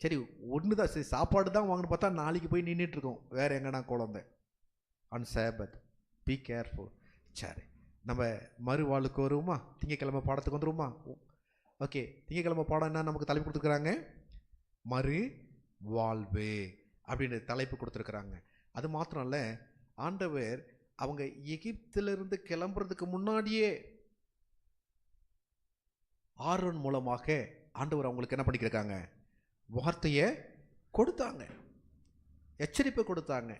சரி ஒன்று தான், சரி சாப்பாடு தான் வாங்கன்னு பார்த்தா நாளைக்கு போய் நின்றுட்டுருக்கோம் வேறு எங்கன்னா குழந்தை. On Sabbath be careful. சரி, நம்ம மறுவாளுக்கு வருவோமா? திங்கக்கிழமை பாடத்துக்கு வந்துருவோமா? ஓகே, திங்கக்கிழமை பாடம் என்ன நமக்கு தலைப்பு கொடுத்துருக்குறாங்க, மறு வாழ்வு அப்படின்னு தலைப்பு கொடுத்துருக்குறாங்க. அது மாத்திரம் இல்லை, ஆண்டவர் அவங்க எகிப்திலிருந்து கிளம்புறதுக்கு முன்னாடியே ஆரோன் மூலமாக ஆண்டவர் அவங்களுக்கு என்ன பண்ணிக்கிறாங்க, வார்த்தையை கொடுத்தாங்க, எச்சரிப்பை கொடுத்தாங்க.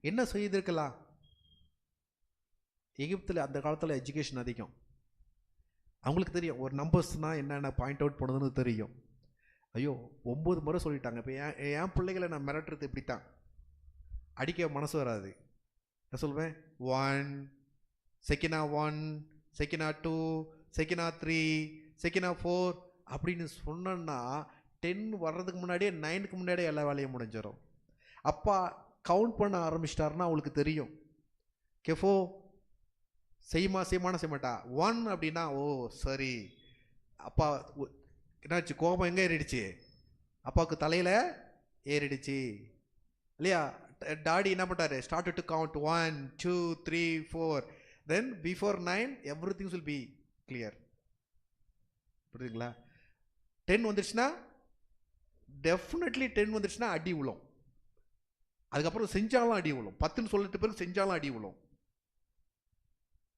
என்ன செய்திருக்கலாம்? எகிப்தில் அந்த காலத்தில் எஜுகேஷன் அதிகம், அவங்களுக்கு தெரியும் ஒரு நம்பர்ஸ்னால் என்னென்ன பாயிண்ட் அவுட் பண்ணுதுன்னு தெரியும். ஐயோ 9 முறை சொல்லிட்டாங்க. இப்போ என் பிள்ளைகளை நான் மிரட்டுறது இப்படித்தான், அடிக்க மனசு வராது. நான் சொல்வேன் 1 செகண்டா 1 செகண்டா 2 செகண்டா 3 செகண்டா 4 அப்படின்னு சொன்னா 10 வர்றதுக்கு முன்னாடியே 9க்கு முன்னாடியே எல்லா வேலையும் முடிஞ்சிடும். அப்பா கவுண்ட் பண்ண ஆரம்பிச்சிட்டாருன்னா அவங்களுக்கு தெரியும், கெஃபோ செய்யமானா செய்ய மாட்டா. 1 அப்படின்னா ஓ சரி, அப்பா என்னாச்சு, கோபம் எங்கே ஏறிடுச்சு, அப்பாவுக்கு தலையில் ஏறிடுச்சு இல்லையா? டாடி என்ன பண்ணிட்டாரு, start to count 1 2 3 4, then before 9 every things will be clear. புரியுதுங்களா? 10 வந்துடுச்சுன்னா டெஃபினெட்லி 10 வந்துடுச்சுன்னா அடி விழும். அதுக்கப்புறம் செஞ்சாலும் அடி விழும். 10ன்னு சொல்லிட்டு பிறகு செஞ்சாலும் அடி விழும்.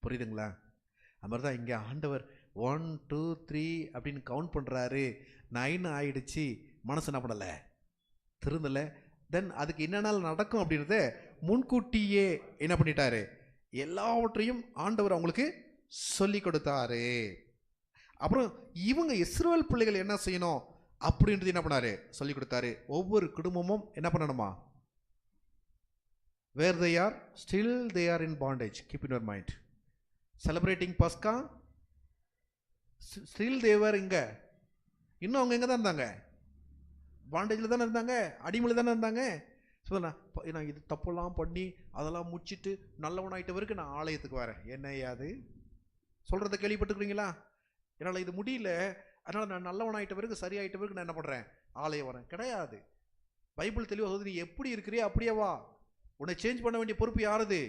புரியுதுங்களா? அது மாதிரி தான் இங்கே ஆண்டவர் 1 2 3 அப்படின்னு கவுண்ட் பண்ணுறாரு. 9 ஆயிடுச்சு, மனசு என்ன பண்ணலை, திருந்தலை. தென் அதுக்கு என்னென்ன நடக்கும் அப்படின்றத முன்கூட்டியே என்ன பண்ணிட்டாரு, எல்லாவற்றையும் ஆண்டவர் அவங்களுக்கு சொல்லி கொடுத்தாரு. அப்புறம் இவங்க இஸ்ரவேல் பிள்ளைகள் என்ன செய்யணும் அப்படின்றது என்ன பண்ணாரு, சொல்லி கொடுத்தாரு. ஒவ்வொரு குடும்பமும் என்ன பண்ணணுமா, where they are still they are in bondage, keep in your mind, celebrating Pascha, still they were இங்க, இன்னும் அவங்க எங்கே தான் இருந்தாங்க, பாண்டேஜில் தானே இருந்தாங்க, அடிமொழி தானே இருந்தாங்க. சொல்லலாம் நான் இது தப்பெல்லாம் பண்ணி அதெல்லாம் முடிச்சுட்டு நல்லவனாயிட்ட வரைக்கும் நான் ஆலயத்துக்கு வரேன். என்னையாது சொல்கிறத கேள்விப்பட்டுக்கிறீங்களா? என்னால் இது முடியல, அதனால் நான் நல்லவனாயிட்ட பிறகு சரியாயிட்ட பிறகு நான் என்ன பண்ணுறேன், ஆலயம் வரேன். கிடையாது. பைபிள் தெளிவாக சொல்லுது, நீ எப்படி இருக்கிறியோ அப்படியே வா. உன்னை சேஞ்ச் பண்ண வேண்டிய பொறுப்பு யாரது?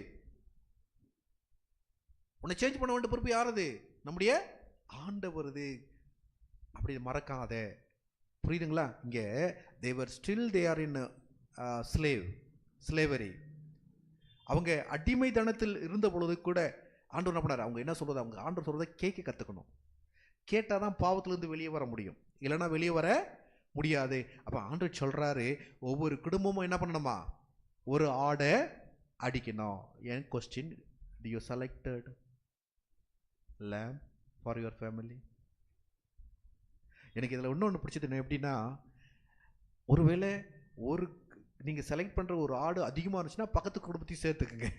உன்னை சேஞ்ச் பண்ண வேண்டிய பொறுப்பு யாரது? நம்முடைய ஆண்டவருது. அப்படி மறக்காத. புரியுதுங்களா? இங்கே they were still they are in slavery. அவங்க அடிமைத்தனத்தில் இருந்த பொழுது கூட ஆண்டவர் என்ன பண்ணார், அவங்க என்ன சொல்றது, அவங்க ஆண்டவர் சொல்றதை கேட்க கற்றுக்கணும். கேட்டால் தான் பாவத்திலேருந்து வெளியே வர முடியும், இல்லைன்னா வெளியே வர முடியாது. அப்போ ஆண்டவர் சொல்கிறாரு, ஒவ்வொரு குடும்பமும் என்ன பண்ணணுமா, ஒரு ஆடை அடிக்கணும். என் question, do you selected lamb for your family? எனக்கு இதில் இன்னொன்று பிடிச்சது எப்படின்னா, ஒருவேளை நீங்கள் செலக்ட் பண்ணுற ஒரு ஆடு அதிகமாக இருந்துச்சுன்னா பக்கத்து குடும்பத்தையும் சேர்த்துக்குங்க.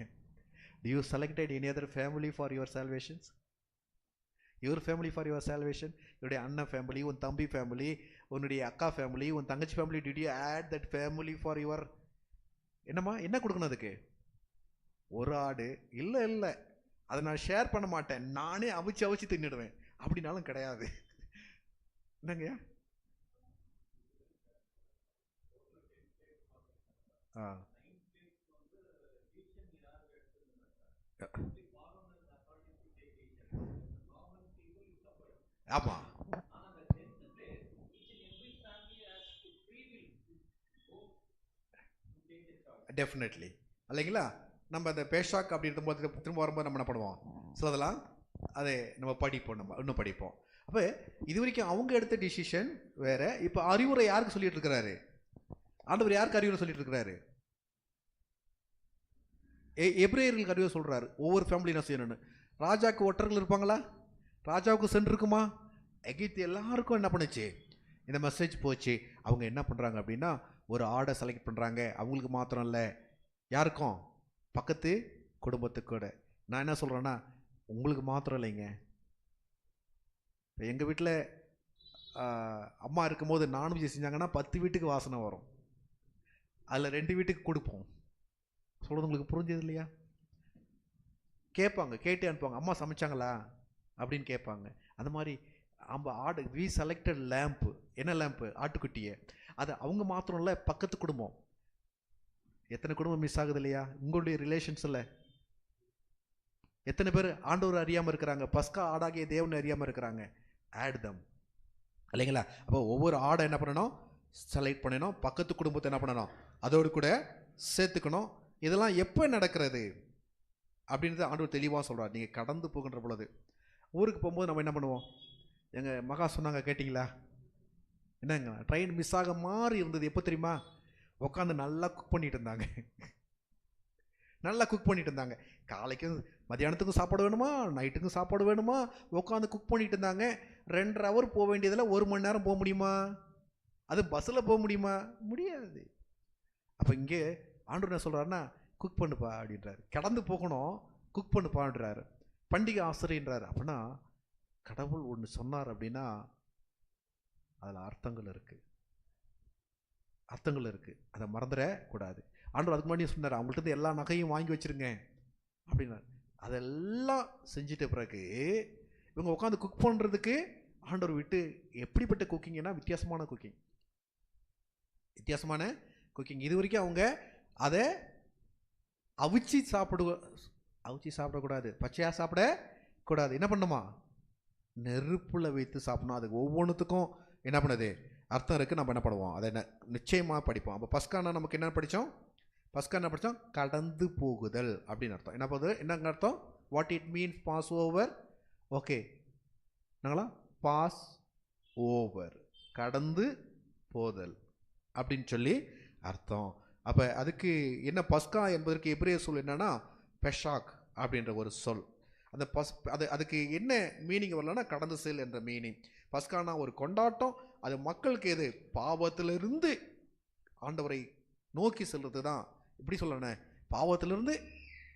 Do you selected any other family for your salvations? Your family for your salvation? உன்னுடைய அண்ணன் ஃபேமிலி, உன் தம்பி ஃபேமிலி, உன்னுடைய அக்கா ஃபேமிலி, உன் தங்கச்சி family, did you add that family for your என்னம்மா என்ன கொடுக்கணும் அதுக்கு? ஒரு ஆடு இல்லை அதை நான் ஷேர் பண்ண மாட்டேன், நானே அவிச்சு தின்னுடுவேன் அப்படின்னாலும் கிடையாது. என்னங்கய்யா? ஆமா, டெஃபினெட்லி இல்லைங்களா? நம்ம அந்த பேஷாக் அப்படி இருக்கும்போது திரும்ப வரும்போது நம்ம என்ன பண்ணுவோம், சிலதெல்லாம் அதை நம்ம படிப்போம், நம்ம இன்னும் படிப்போம். அப்போ இது வரைக்கும் அவங்க எடுத்த டிசிஷன் வேற. இப்போ அறிவுரை யாருக்கு சொல்லிட்டு இருக்கிறாரு ஆண்டவர்? யாருக்கு அறிவுரை சொல்லிட்டு இருக்கிறாரு? எபிரேயர்களுக்கு அறிவுரை சொல்றாரு, ஒவ்வொரு ஃபேமிலி என்ன செய்யணும்னு. ராஜாவுக்கு ஒற்றர்கள் இருப்பாங்களா? ராஜாவுக்கு சென்று இருக்குமா? எகிப்து எல்லாருக்கும் என்ன பண்ணுச்சு, இந்த மெசேஜ் போச்சு. அவங்க என்ன பண்ணுறாங்க அப்படின்னா, ஒரு ஆடை செலக்ட் பண்ணுறாங்க. அவங்களுக்கு மாத்திரம் இல்லை, யாருக்கும், பக்கத்து குடும்பத்துக்கு கூட. நான் என்ன சொல்கிறேன்னா, உங்களுக்கு மாத்திரம் இல்லைங்க. இப்போ எங்கள் வீட்டில் அம்மா இருக்கும்போது நான்வெஜ் செஞ்சாங்கன்னா 10 வீட்டுக்கு வாசனை வரும், அதில் 2 வீட்டுக்கு கொடுப்போம். சொல்கிறது உங்களுக்கு புரிஞ்சது இல்லையா? கேட்பாங்க, கேட்டு அனுப்புவாங்க, அம்மா சமைச்சாங்களா அப்படின்னு கேட்பாங்க. அந்த மாதிரி நம்ம ஆடு, வி செலக்டட் லேம்ப்பு. என்ன லேம்ப்பு? ஆட்டுக்குட்டியை. அது அவங்க மாத்திரம் இல்லை, பக்கத்து குடும்பம். எத்தனை குடும்பம் மிஸ் ஆகுது இல்லையா உங்களுடைய ரிலேஷன்ஸில்? எத்தனை பேர் ஆண்டவர் அறியாமல் இருக்கிறாங்க, பஸ்கா ஆடாகிய தேவனை அறியாமல் இருக்கிறாங்க? ஆட் தம், இல்லைங்களா? அப்போ ஒவ்வொரு ஆடை என்ன பண்ணணும், செலக்ட் பண்ணணும். பக்கத்து குடும்பத்தை என்ன பண்ணணும், அதோடு கூட சேர்த்துக்கணும். இதெல்லாம் எப்போ நடக்கிறது அப்படின்றத ஆண்டவர் தெளிவாக சொல்கிறார். நீங்கள் கடந்து போகின்ற பொழுது, ஊருக்கு போகும்போது நம்ம என்ன பண்ணுவோம், எங்கள் மகா சொன்னாங்க கேட்டிங்களா, என்னங்க ட்ரெயின் மிஸ் ஆக மாதிரி இருந்தது. எப்போ தெரியுமா? உட்காந்து நல்லா குக் பண்ணிட்டு இருந்தாங்க. நல்லா குக் பண்ணிட்டு இருந்தாங்க. காலைக்கும் மத்தியானத்துக்கும் சாப்பாடு வேணுமா, நைட்டுக்கும் சாப்பாடு வேணுமா, உட்காந்து குக் பண்ணிட்டு இருந்தாங்க. 2.5 hour போக வேண்டியதில் 1 மணி நேரம் போக முடியுமா? அது பஸ்ஸில் போக முடியுமா? முடியாது. அப்போ இங்கே ஆண்டவர் என்ன சொல்கிறாருன்னா, குக் பண்ணுப்பா அப்படின்றாரு. கடந்து போகணும், குக் பண்ணுப்பான்றாரு. பண்டிகை ஆசிரியன்றாரு. அப்படின்னா கடவுள் ஒன்று சொன்னார் அப்படின்னா அதில் அர்த்தங்கள் இருக்குது, அர்த்தங்கள் இருக்குது. அதை மறந்துடக்கூடாது. ஆண்டவர் அதுக்கு முன்னாடி சொன்னார், அவங்கள்ட்ட எல்லா நகையும் வாங்கி வச்சுருங்க அப்படின்னாரு. அதெல்லாம் செஞ்சிட்ட பிறகு இவங்க உட்காந்து குக் பண்ணுறதுக்கு ஆண்டவர் விட்டு, எப்படிப்பட்ட குக்கிங்னா வித்தியாசமான குக்கிங், வித்தியாசமான குக்கிங். இது வரைக்கும் அவங்க அதை அவிச்சு சாப்பிடக்கூடாது, பச்சையாக சாப்பிடக்கூடாது. என்ன பண்ணுமா, நெருப்பில் வைத்து சாப்பிடணும். அதுக்கு ஒவ்வொன்றுத்துக்கும் என்ன பண்ணுது, அர்த்தம் இருக்குது. நம்ம என்ன பண்ணுவோம், அதை நிச்சயமாக படிப்போம். அப்போ பஸ்கானா நமக்கு என்ன படித்தோம், பஸ்கா என்ன படித்தோம், கடந்து போகுதல் அப்படின்னு அர்த்தம். என்ன போகுது, என்னங்க அர்த்தம், what it means pass over. Okay, நாங்களா பாஸ் ஓவர், கடந்து போதல் அப்படின்னு சொல்லி அர்த்தம். அப்போ அதுக்கு என்ன, பஸ்கா என்பதற்கு எபிரேய சொல் என்னன்னா பெஷாக் அப்படின்ற ஒரு சொல். அந்த அதுக்கு என்ன மீனிங் வரலன்னா, கடந்து செல் என்ற மீனிங். பஸ்கானா ஒரு கொண்டாட்டம். அது மக்களுக்கு எது, பாவத்திலிருந்து ஆண்டவரை நோக்கி செல்வது தான். இப்படி சொல்லணும், பாவத்திலிருந்து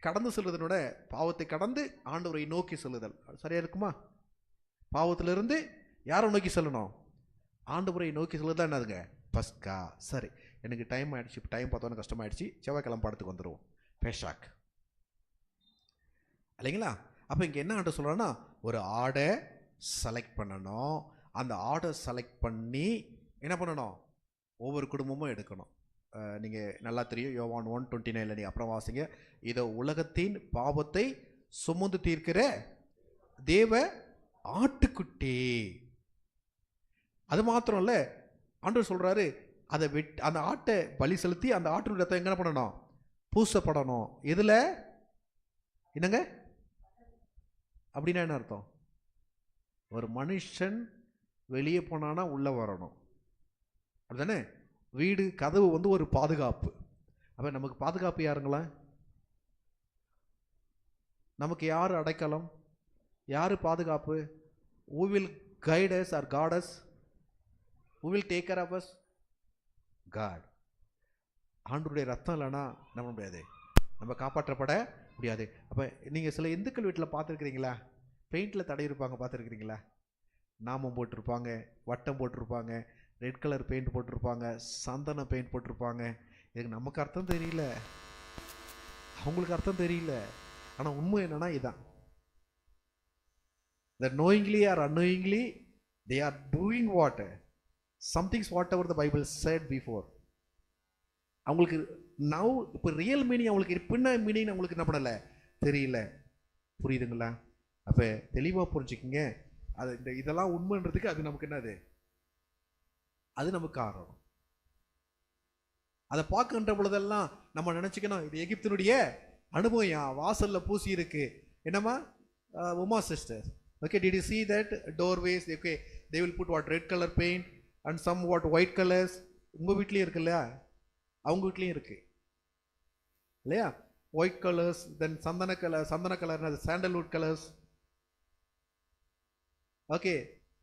கடந்து செல்வதனோட பாவத்தை கடந்து ஆண்டவரை நோக்கி செல்லுதல். சரியா இருக்குமா? பாவத்திலிருந்து யாரை நோக்கி செல்லணும், ஆண்டவரை நோக்கி செல்லுதான் என்னதுங்க, பஸ்கா. சரி, எனக்கு டைம் ஆகிடுச்சு, இப்போ டைம் பார்த்தோன்னு கஷ்டமாயிடுச்சு. செவ்வாய்க்கிழமை படத்துக்கு வந்துடுவோம். பெஷாக் இல்லைங்களா? அப்போ இங்கே என்ன ஆண்டு சொல்கிறோன்னா, ஒரு ஆடை செலக்ட் பண்ணணும். அந்த ஆடை செலக்ட் பண்ணி என்ன பண்ணணும், ஒவ்வொரு குடும்பமும் எடுக்கணும். நீங்கள் நல்லா தெரியும், யோவான் 1:29 நீங்கள் அப்புறம் வாசிங்க. இதோ உலகத்தின் பாவத்தை சுமந்து தீர்க்கிற தேவ ஆட்டுக்குட்டி. அது மாத்திரம் இல்லை, ஆண்டவர் சொல்கிறாரு, அதை அந்த ஆட்டை பலி செலுத்தி அந்த ஆட்டு ரத்தம் என்ன பண்ணணும், பூசப்படணும். எதில்? என்னங்க அப்படின்னா என்ன அர்த்தம்? ஒரு மனுஷன் வெளியே போனானா உள்ளே வரணும், அப்படிதானே? வீடு கதவு வந்து ஒரு பாதுகாப்பு. அப்போ நமக்கு பாதுகாப்பு யாருங்களா? நமக்கு யார் அடைக்கலம்? யார் பாதுகாப்பு? Who will guide us or guard us? Who will take care of us? God. ஆண்டவருடைய ரத்தம் இல்லைன்னா நம்ப முடியாது, நம்ம காப்பாற்றப்பட முடியாது. அப்போ நீங்கள் சில இந்துக்கள் வீட்டில் பார்த்துருக்கிறீங்களா? பெயிண்டில் தடை இருப்பாங்க, பார்த்துருக்கிறீங்களா? நாமம் போட்டிருப்பாங்க, வட்டம் போட்டிருப்பாங்க, ரெட் கலர் பெயிண்ட் போட்டிருப்பாங்க, சந்தன பெயிண்ட் போட்டிருப்பாங்க. இதுக்கு நமக்கு அர்த்தம் தெரியல, அவங்களுக்கு அர்த்தம் தெரியல. ஆனால் உண்மை என்னன்னா இதான், that knowingly or unknowingly they are doing what? Something's whatever the Bible said before. அவங்களுக்கு நவ் இப்போ ரியல் மீனிங், அவங்களுக்கு பின்ன மீனிங் அவங்களுக்கு என்ன பண்ணலை, தெரியல. புரியுதுங்களா? அப்போ தெளிவாக புரிஞ்சுக்கிங்க. அது இதெல்லாம் உண்மைன்றதுக்கு அது நமக்கு என்னது, அது நமக்கு காரணம். அதை பார்க்கின்ற பொழுதெல்லாம் நம்ம நினச்சிக்கணும், இது எகிப்தினுடைய அனுபவம் வாசலில் பூசி இருக்கு. என்னம்மா Uma sister, okay, did you see that doorways? Okay, they will put what, red color paint and some what white colors. உங்கள் வீட்லேயும் இருக்கு இல்லையா, அவங்க வீட்லேயும் இருக்கு இல்லையா, ஒயிட் கலர்ஸ், தென் சந்தன கலர் சாண்டல்வுட் கலர்ஸ். ஓகே,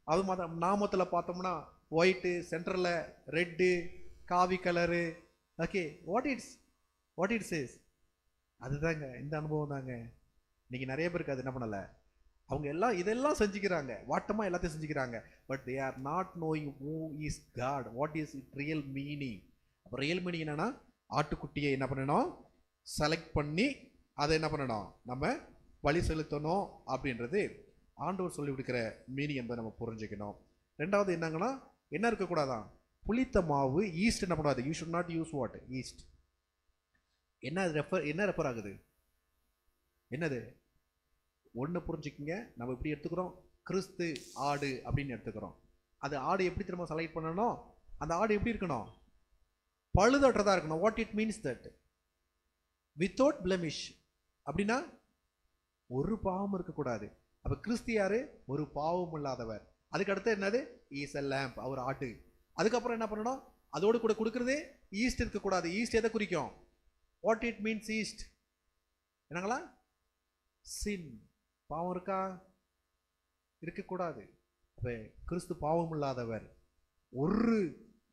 அது மாதிரி நாமத்தில் பார்த்தோம்னா ஒயிட்டு, சென்டரில் ரெட்டு, காவி colour. Okay, what it's is அதுதாங்க, இந்த அனுபவம் தாங்க. இன்னைக்கு நிறைய பேருக்கு அது என்ன பண்ணலை, அவங்க எல்லாம் இதெல்லாம் செஞ்சுக்கிறாங்க, வாட்டமாக எல்லாத்தையும் செஞ்சுக்கிறாங்க. But they are not knowing who is God, what is it real meaning. அப்போ ரியல் மீனிங் என்னன்னா, ஆட்டுக்குட்டியை என்ன பண்ணணும், செலக்ட் பண்ணி அதை என்ன பண்ணணும், நம்ம வழி செலுத்தணும் அப்படின்றது ஆண்டவர் சொல்லி கொடுக்குற மீனிங் என்பதை நம்ம புரிஞ்சுக்கணும். ரெண்டாவது என்னங்கன்னா, என்ன இருக்கக்கூடாதான், புளித்த மாவு, ஈஸ்ட் என்ன பண்ணாது, you should not use what, yeast. என்ன ரெஃபர் ஆகுது, என்னது? ஒன்று புரிஞ்சுக்கிங்க, நம்ம எப்படி எடுத்துக்கிறோம், கிறிஸ்து ஆடு அப்படின்னு எடுத்துக்கிறோம். அது ஆடு எப்படி திரும்ப செலக்ட் பண்ணணும், அந்த ஆடு எப்படி இருக்கணும், பழுதற்றதாக இருக்கணும். What it means that without blemish, அப்படின்னா ஒரு பாவம் இருக்கக்கூடாது. அப்போ கிறிஸ்து யாரு, ஒரு பாவம் இல்லாதவர். அதுக்கு அடுத்து என்னது, ஈஸ் எ லேம்ப், அவர் ஆட்டு. அதுக்கப்புறம் என்ன பண்ணணும், அதோடு கூட கொடுக்குறது ஈஸ்ட் இருக்கக்கூடாது. ஈஸ்ட் எதை குறிக்கும், வாட் இட் மீன்ஸ் ஈஸ்ட் என்னங்களா, சின், பாவம் இருக்கா, இருக்கக்கூடாது. அப்போ கிறிஸ்து பாவம் இல்லாதவர், ஒரு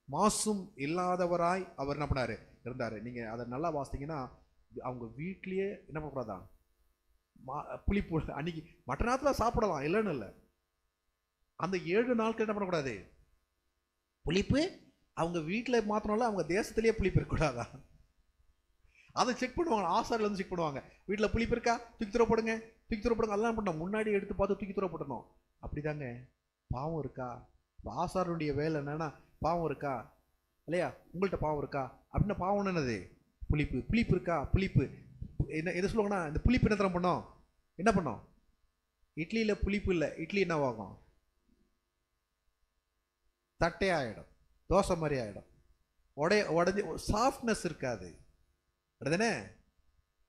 மாசும் இல்லாதவராய் அவர் என்ன பண்ணாரு, இருந்தார். நீங்கள் அதை நல்லா வாசித்தீங்கன்னா, அவங்க வீட்லேயே என்ன பண்ணக்கூடாதான், புளிப்பு. அன்னைக்கு மற்ற நேரத்தில் சாப்பிடலாம், இல்லைன்னு இல்லை, அந்த 7 நாட்கள் என்ன பண்ணக்கூடாது, புளிப்பு. அவங்க வீட்டில் மாத்திரம்ல, அவங்க தேசத்திலேயே புளிப்பு இருக்கக்கூடாதா, அதை செக் பண்ணுவாங்க. ஆசாரில் வந்து செக் பண்ணுவாங்க, வீட்டில் புளிப்பு இருக்கா, தூக்கி தூர போடுங்க, அதெல்லாம் பண்ணோம். முன்னாடி எடுத்து பார்த்து தூக்கி தூர போட்டணும். அப்படிதாங்க, பாவம் இருக்கா. ஆசாரனுடைய வேலை என்னன்னா, பாவம் இருக்கா இல்லையா, உங்கள்கிட்ட பாவம் இருக்கா அப்படின்னா, பாவம் என்னது, புளிப்பு இருக்கா, புளிப்பு. என்ன எதை சொல்லுவாங்கன்னா, இந்த புளிப்பு என்ன தரம் பண்ணோம், என்ன பண்ணோம், இட்லியில் புளிப்பு இல்லை, இட்லி என்ன ஆகும், தட்டையாயிடும், தோசை மாதிரி ஆகிடும், உடஞ்சி சாஃப்ட்னஸ் இருக்காது, அப்படிதானே?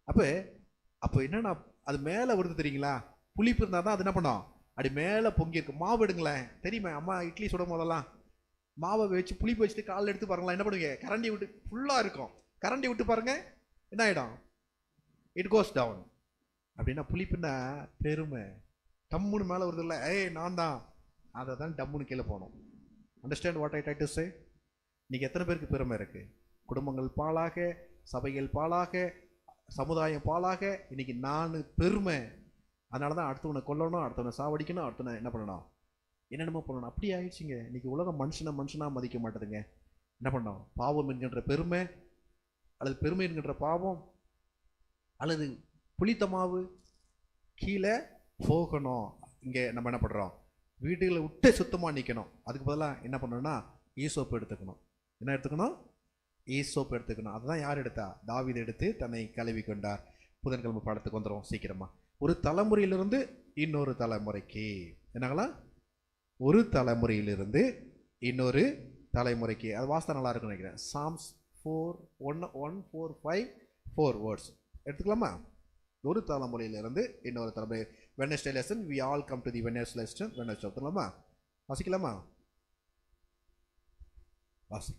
அப்போ என்னன்னா, அது மேலே வருது தெரியுங்களா, புளிப்பு இருந்தால் தான் அது என்ன பண்ணோம், அப்படி மேலே பொங்கி இருக்கு. மாவு எடுங்களேன், தெரியுமா, அம்மா இட்லி சுடும் போதெல்லாம் மாவை வச்சு புளிப்பு வச்சுட்டு காலில் எடுத்து பாருங்களா, என்ன பண்ணுவீங்க, கரண்டி விட்டு ஃபுல்லாக இருக்கும், கரண்டி விட்டு பாருங்க, என்ன ஆகிடும், இட் கோஸ் டவுன். அப்படின்னா புளிப்புன்னா பெருமை, டம்முன்னு மேலே வருது இல்லை, நான் தான், அதை தான் டம்முன்னு கீழே போகணும். Understand what I try to say? இன்னைக்கு எத்தனை பேருக்கு பெருமை இருக்குது, குடும்பங்கள் பாழாக, சபைகள் பாழாக, சமுதாயம் பாழாக, இன்னைக்கு நான் பெருமை. அதனால தான் அடுத்தவனை கொல்லணும், அடுத்தவனை சாவடிக்கணும், அடுத்தவனை என்ன பண்ணணும், என்னென்னமோ பண்ணணும். அப்படி ஆயிடுச்சுங்க. இன்னைக்கு உலகம் மனுஷனாக மதிக்க மாட்டேதுங்க. என்ன பண்ணோம், பாவம் என்கின்ற பெருமை, அல்லது பெருமை என்கின்ற பாவம், அல்லது புளித்த மாவு, கீழே போகணும். இங்கே நம்ம என்ன பண்ணுறோம், வீடுகளை விட்டு சுத்தமாக நிற்கணும். அதுக்கு பதிலாக என்ன பண்ணணும்னா, ஈசோப்பு எடுத்துக்கணும். என்ன எடுத்துக்கணும், ஈசோப்பு எடுத்துக்கணும். அதுதான் யார் எடுத்தா, தாவீது எடுத்து தன்னை கழுவி கொண்டார். புதன்கிழமை பாடத்துக்கு வந்துடும் சீக்கிரமா. ஒரு தலைமுறையிலிருந்து இன்னொரு தலைமுறைக்கு, என்னங்களா, ஒரு தலைமுறையிலிருந்து இன்னொரு தலைமுறைக்கு. அது வாஸ்தா நல்லா இருக்குன்னு நினைக்கிறேன். சாம்ஸ் 4:1-1, 4, 5, 4 words எடுத்துக்கலாமா? ஒரு தலைமுறையிலிருந்து இன்னொரு தலைமுறை. Wednesday lesson we all come to the Wednesday lesson. Wednesday எடுத்துக்கலாமா? வாசிக்கலாமா? வாசி.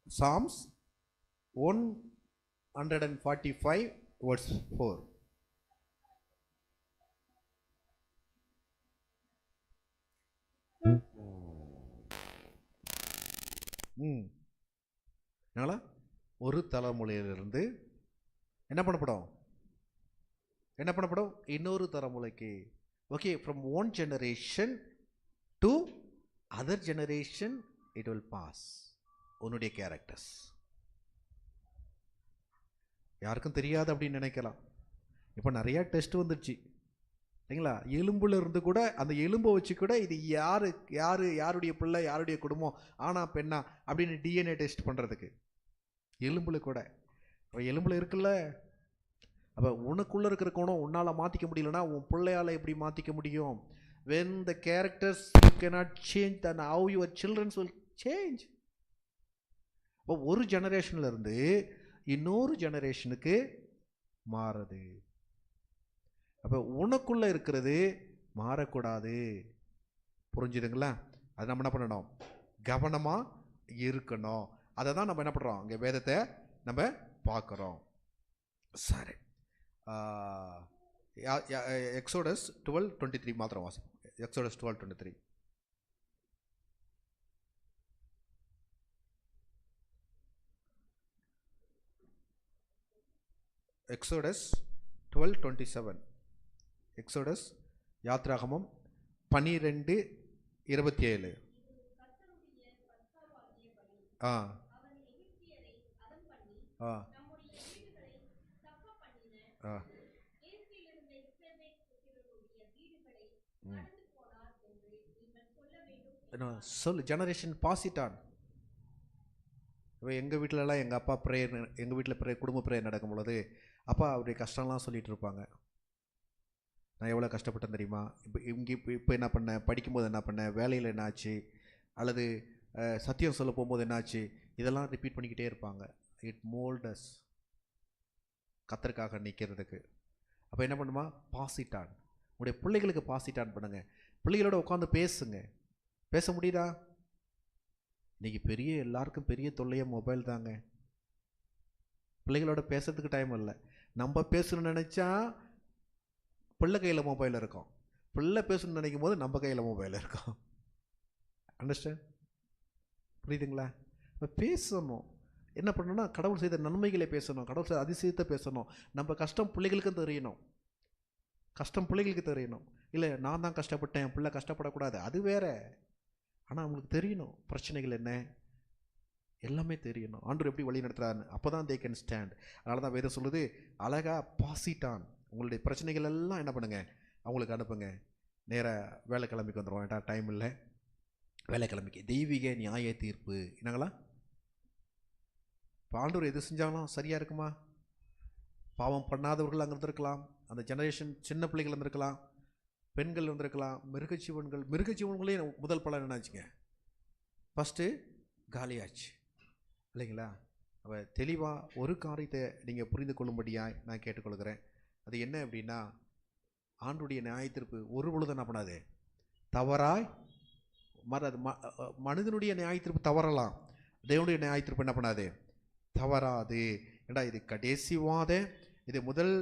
Psalms 145 verse 4. என்னால ஒரு தலைமுறையிலிருந்து என்ன பண்ணப்படும்? என்ன பண்ணப்படும்? இன்னொரு தலைமுறைக்கு. Okay, from one generation to other generation it will pass. உன்னுடைய கேரக்டர்ஸ் யாருக்கும் தெரியாது அப்படின்னு நினைக்கலாம். இப்போ நிறையா டெஸ்ட் வந்துடுச்சு இல்லைங்களா? எலும்புல இருந்து கூட அந்த எலும்பை வச்சு கூட இது யாருடைய பிள்ளை, யாருடைய குடும்பம், ஆனா பெண்ணா அப்படின்னு டிஎன்ஏ டெஸ்ட் பண்ணுறதுக்கு எலும்புல கூட. இப்போ எலும்புல இருக்குல்ல, அப்போ உனக்குள்ளே இருக்கிற குணம் உன்னால் மாற்றிக்க முடியலன்னா உன் பிள்ளையால் எப்படி மாற்றிக்க முடியும்? when the characters you cannot change, then how your children will change. இப்போ ஒரு ஜெனரேஷன்ல இருந்து இன்னொரு ஜெனரேஷனுக்கு மாறுது. அப்போ உனக்குள்ள இருக்கிறது மாறக்கூடாது. புரிஞ்சுதுங்களா? அது நம்ம என்ன பண்ணணும்? கவனமா இருக்கணும். அதை தான் நம்ம என்ன பண்ணுறோம்? இங்கே வேதத்தை நம்ம பார்க்குறோம். சரி, எக்ஸோடஸ் 12:23 மாத்திரம் வாசிப்போம். எக்ஸோடஸ் 12:23. எக்ஸோடஸ் 12:27. எக்ஸோடஸ் யாத்ராகமம் 12:27. ஆ ஆ ஆ சொல்லு. Generation pass it on. இப்போ எங்கள் வீட்டிலலாம் எங்கள் அப்பா ப்ரேயர், எங்கள் வீட்டில் குடும்ப ப்ரேயர் நடக்கும் பொழுது அப்பா அவருடைய கஷ்டம்லாம் சொல்லிகிட்டு இருப்பாங்க. நான் எவ்வளோ கஷ்டப்பட்டேன் தெரியுமா? இப்போ என்ன பண்ணேன், படிக்கும்போது என்ன பண்ணேன், வேலையில் என்ன ஆச்சு, அல்லது சத்தியம் சொல்ல போகும்போது என்னாச்சு, இதெல்லாம் ரிப்பீட் பண்ணிக்கிட்டே இருப்பாங்க. இட் மோல்டஸ் கத்தருக்காக நிற்கிறதுக்கு. அப்போ என்ன பண்ணுமா? Pass it on. உங்களுடைய பிள்ளைகளுக்கு பாஸ் இட் ஆன் பண்ணுங்க. பிள்ளைகளோட உட்காந்து பேசுங்க. பேச முடியுதா? இன்றைக்கி எல்லாருக்கும் பெரிய தொல்லையாக மொபைல் தாங்க. பிள்ளைகளோட பேசுறதுக்கு டைம் இல்லை. நம்ம பேசணும்னு நினச்சா பிள்ளை கையில் மொபைல் இருக்கும், பிள்ளை பேசணும்னு நினைக்கும் போது நம்ம கையில் மொபைல் இருக்கும். அண்டர்ஸ்டாண்ட்? புரியுதுங்களா? இப்போ பேசணும். என்ன பண்ணணும்னா கடவுள் செய்த நன்மைகளை பேசணும், கடவுள் செய்த அதிசயத்தை பேசணும். நம்ம கஷ்டம் பிள்ளைகளுக்கும் தெரியணும், கஷ்டம் பிள்ளைகளுக்கு தெரியணும். இல்லை நான் தான் கஷ்டப்பட்டேன், என் பிள்ளை கஷ்டப்படக்கூடாது, அது வேற. ஆனால் அவங்களுக்கு தெரியணும் பிரச்சனைகள் என்ன, எல்லாமே தெரியணும். ஆண்டவர் எப்படி வழி நடத்துறாருன்னு. அப்போ தான் தே கேன் ஸ்டாண்ட். அதனால தான் வேதம் சொல்லுது, அழகாக பாசிட்டான். உங்களுடைய பிரச்சனைகள் எல்லாம் என்ன பண்ணுங்க, அவங்களுக்கு அனுப்புங்க. நேராக வேலைக்கிழமைக்கு வந்துடுவோம். ஏட்டா டைம் இல்லை. வேலைக்கிழமைக்கு தெய்வீக நியாய தீர்ப்பு என்னங்களா? இப்போ ஆண்டவர் எது செஞ்சாலும் சரியாக இருக்குமா? பாவம் பண்ணாதவர்கள் அங்கே இருந்திருக்கலாம், அந்த ஜெனரேஷன் சின்ன பிள்ளைகள் இருந்திருக்கலாம், பெண்கள் இருந்திருக்கலாம், மிருகஜீவன்களே முதல் பலன் என்னாச்சுங்க? ஃபஸ்ட்டு காலியாச்சு இல்லைங்களா? அப்போ தெளிவாக ஒரு காரியத்தை நீங்கள் புரிந்து கொள்ளும்படியாக நான் கேட்டுக்கொள்கிறேன். அது என்ன அப்படின்னா, ஆண்டுடைய நியாயத்தீர்ப்பு ஒரு பொழுது என்ன பண்ணாது, தவறாய் மாறாது. மனிதனுடைய நியாயத்தீர்ப்பு தவறலாம், தேவனுடைய நியாயத்தீர்ப்பு என்ன பண்ணாது, தவறாது. ஏண்டா இது கடைசி வாதம். இது முதல்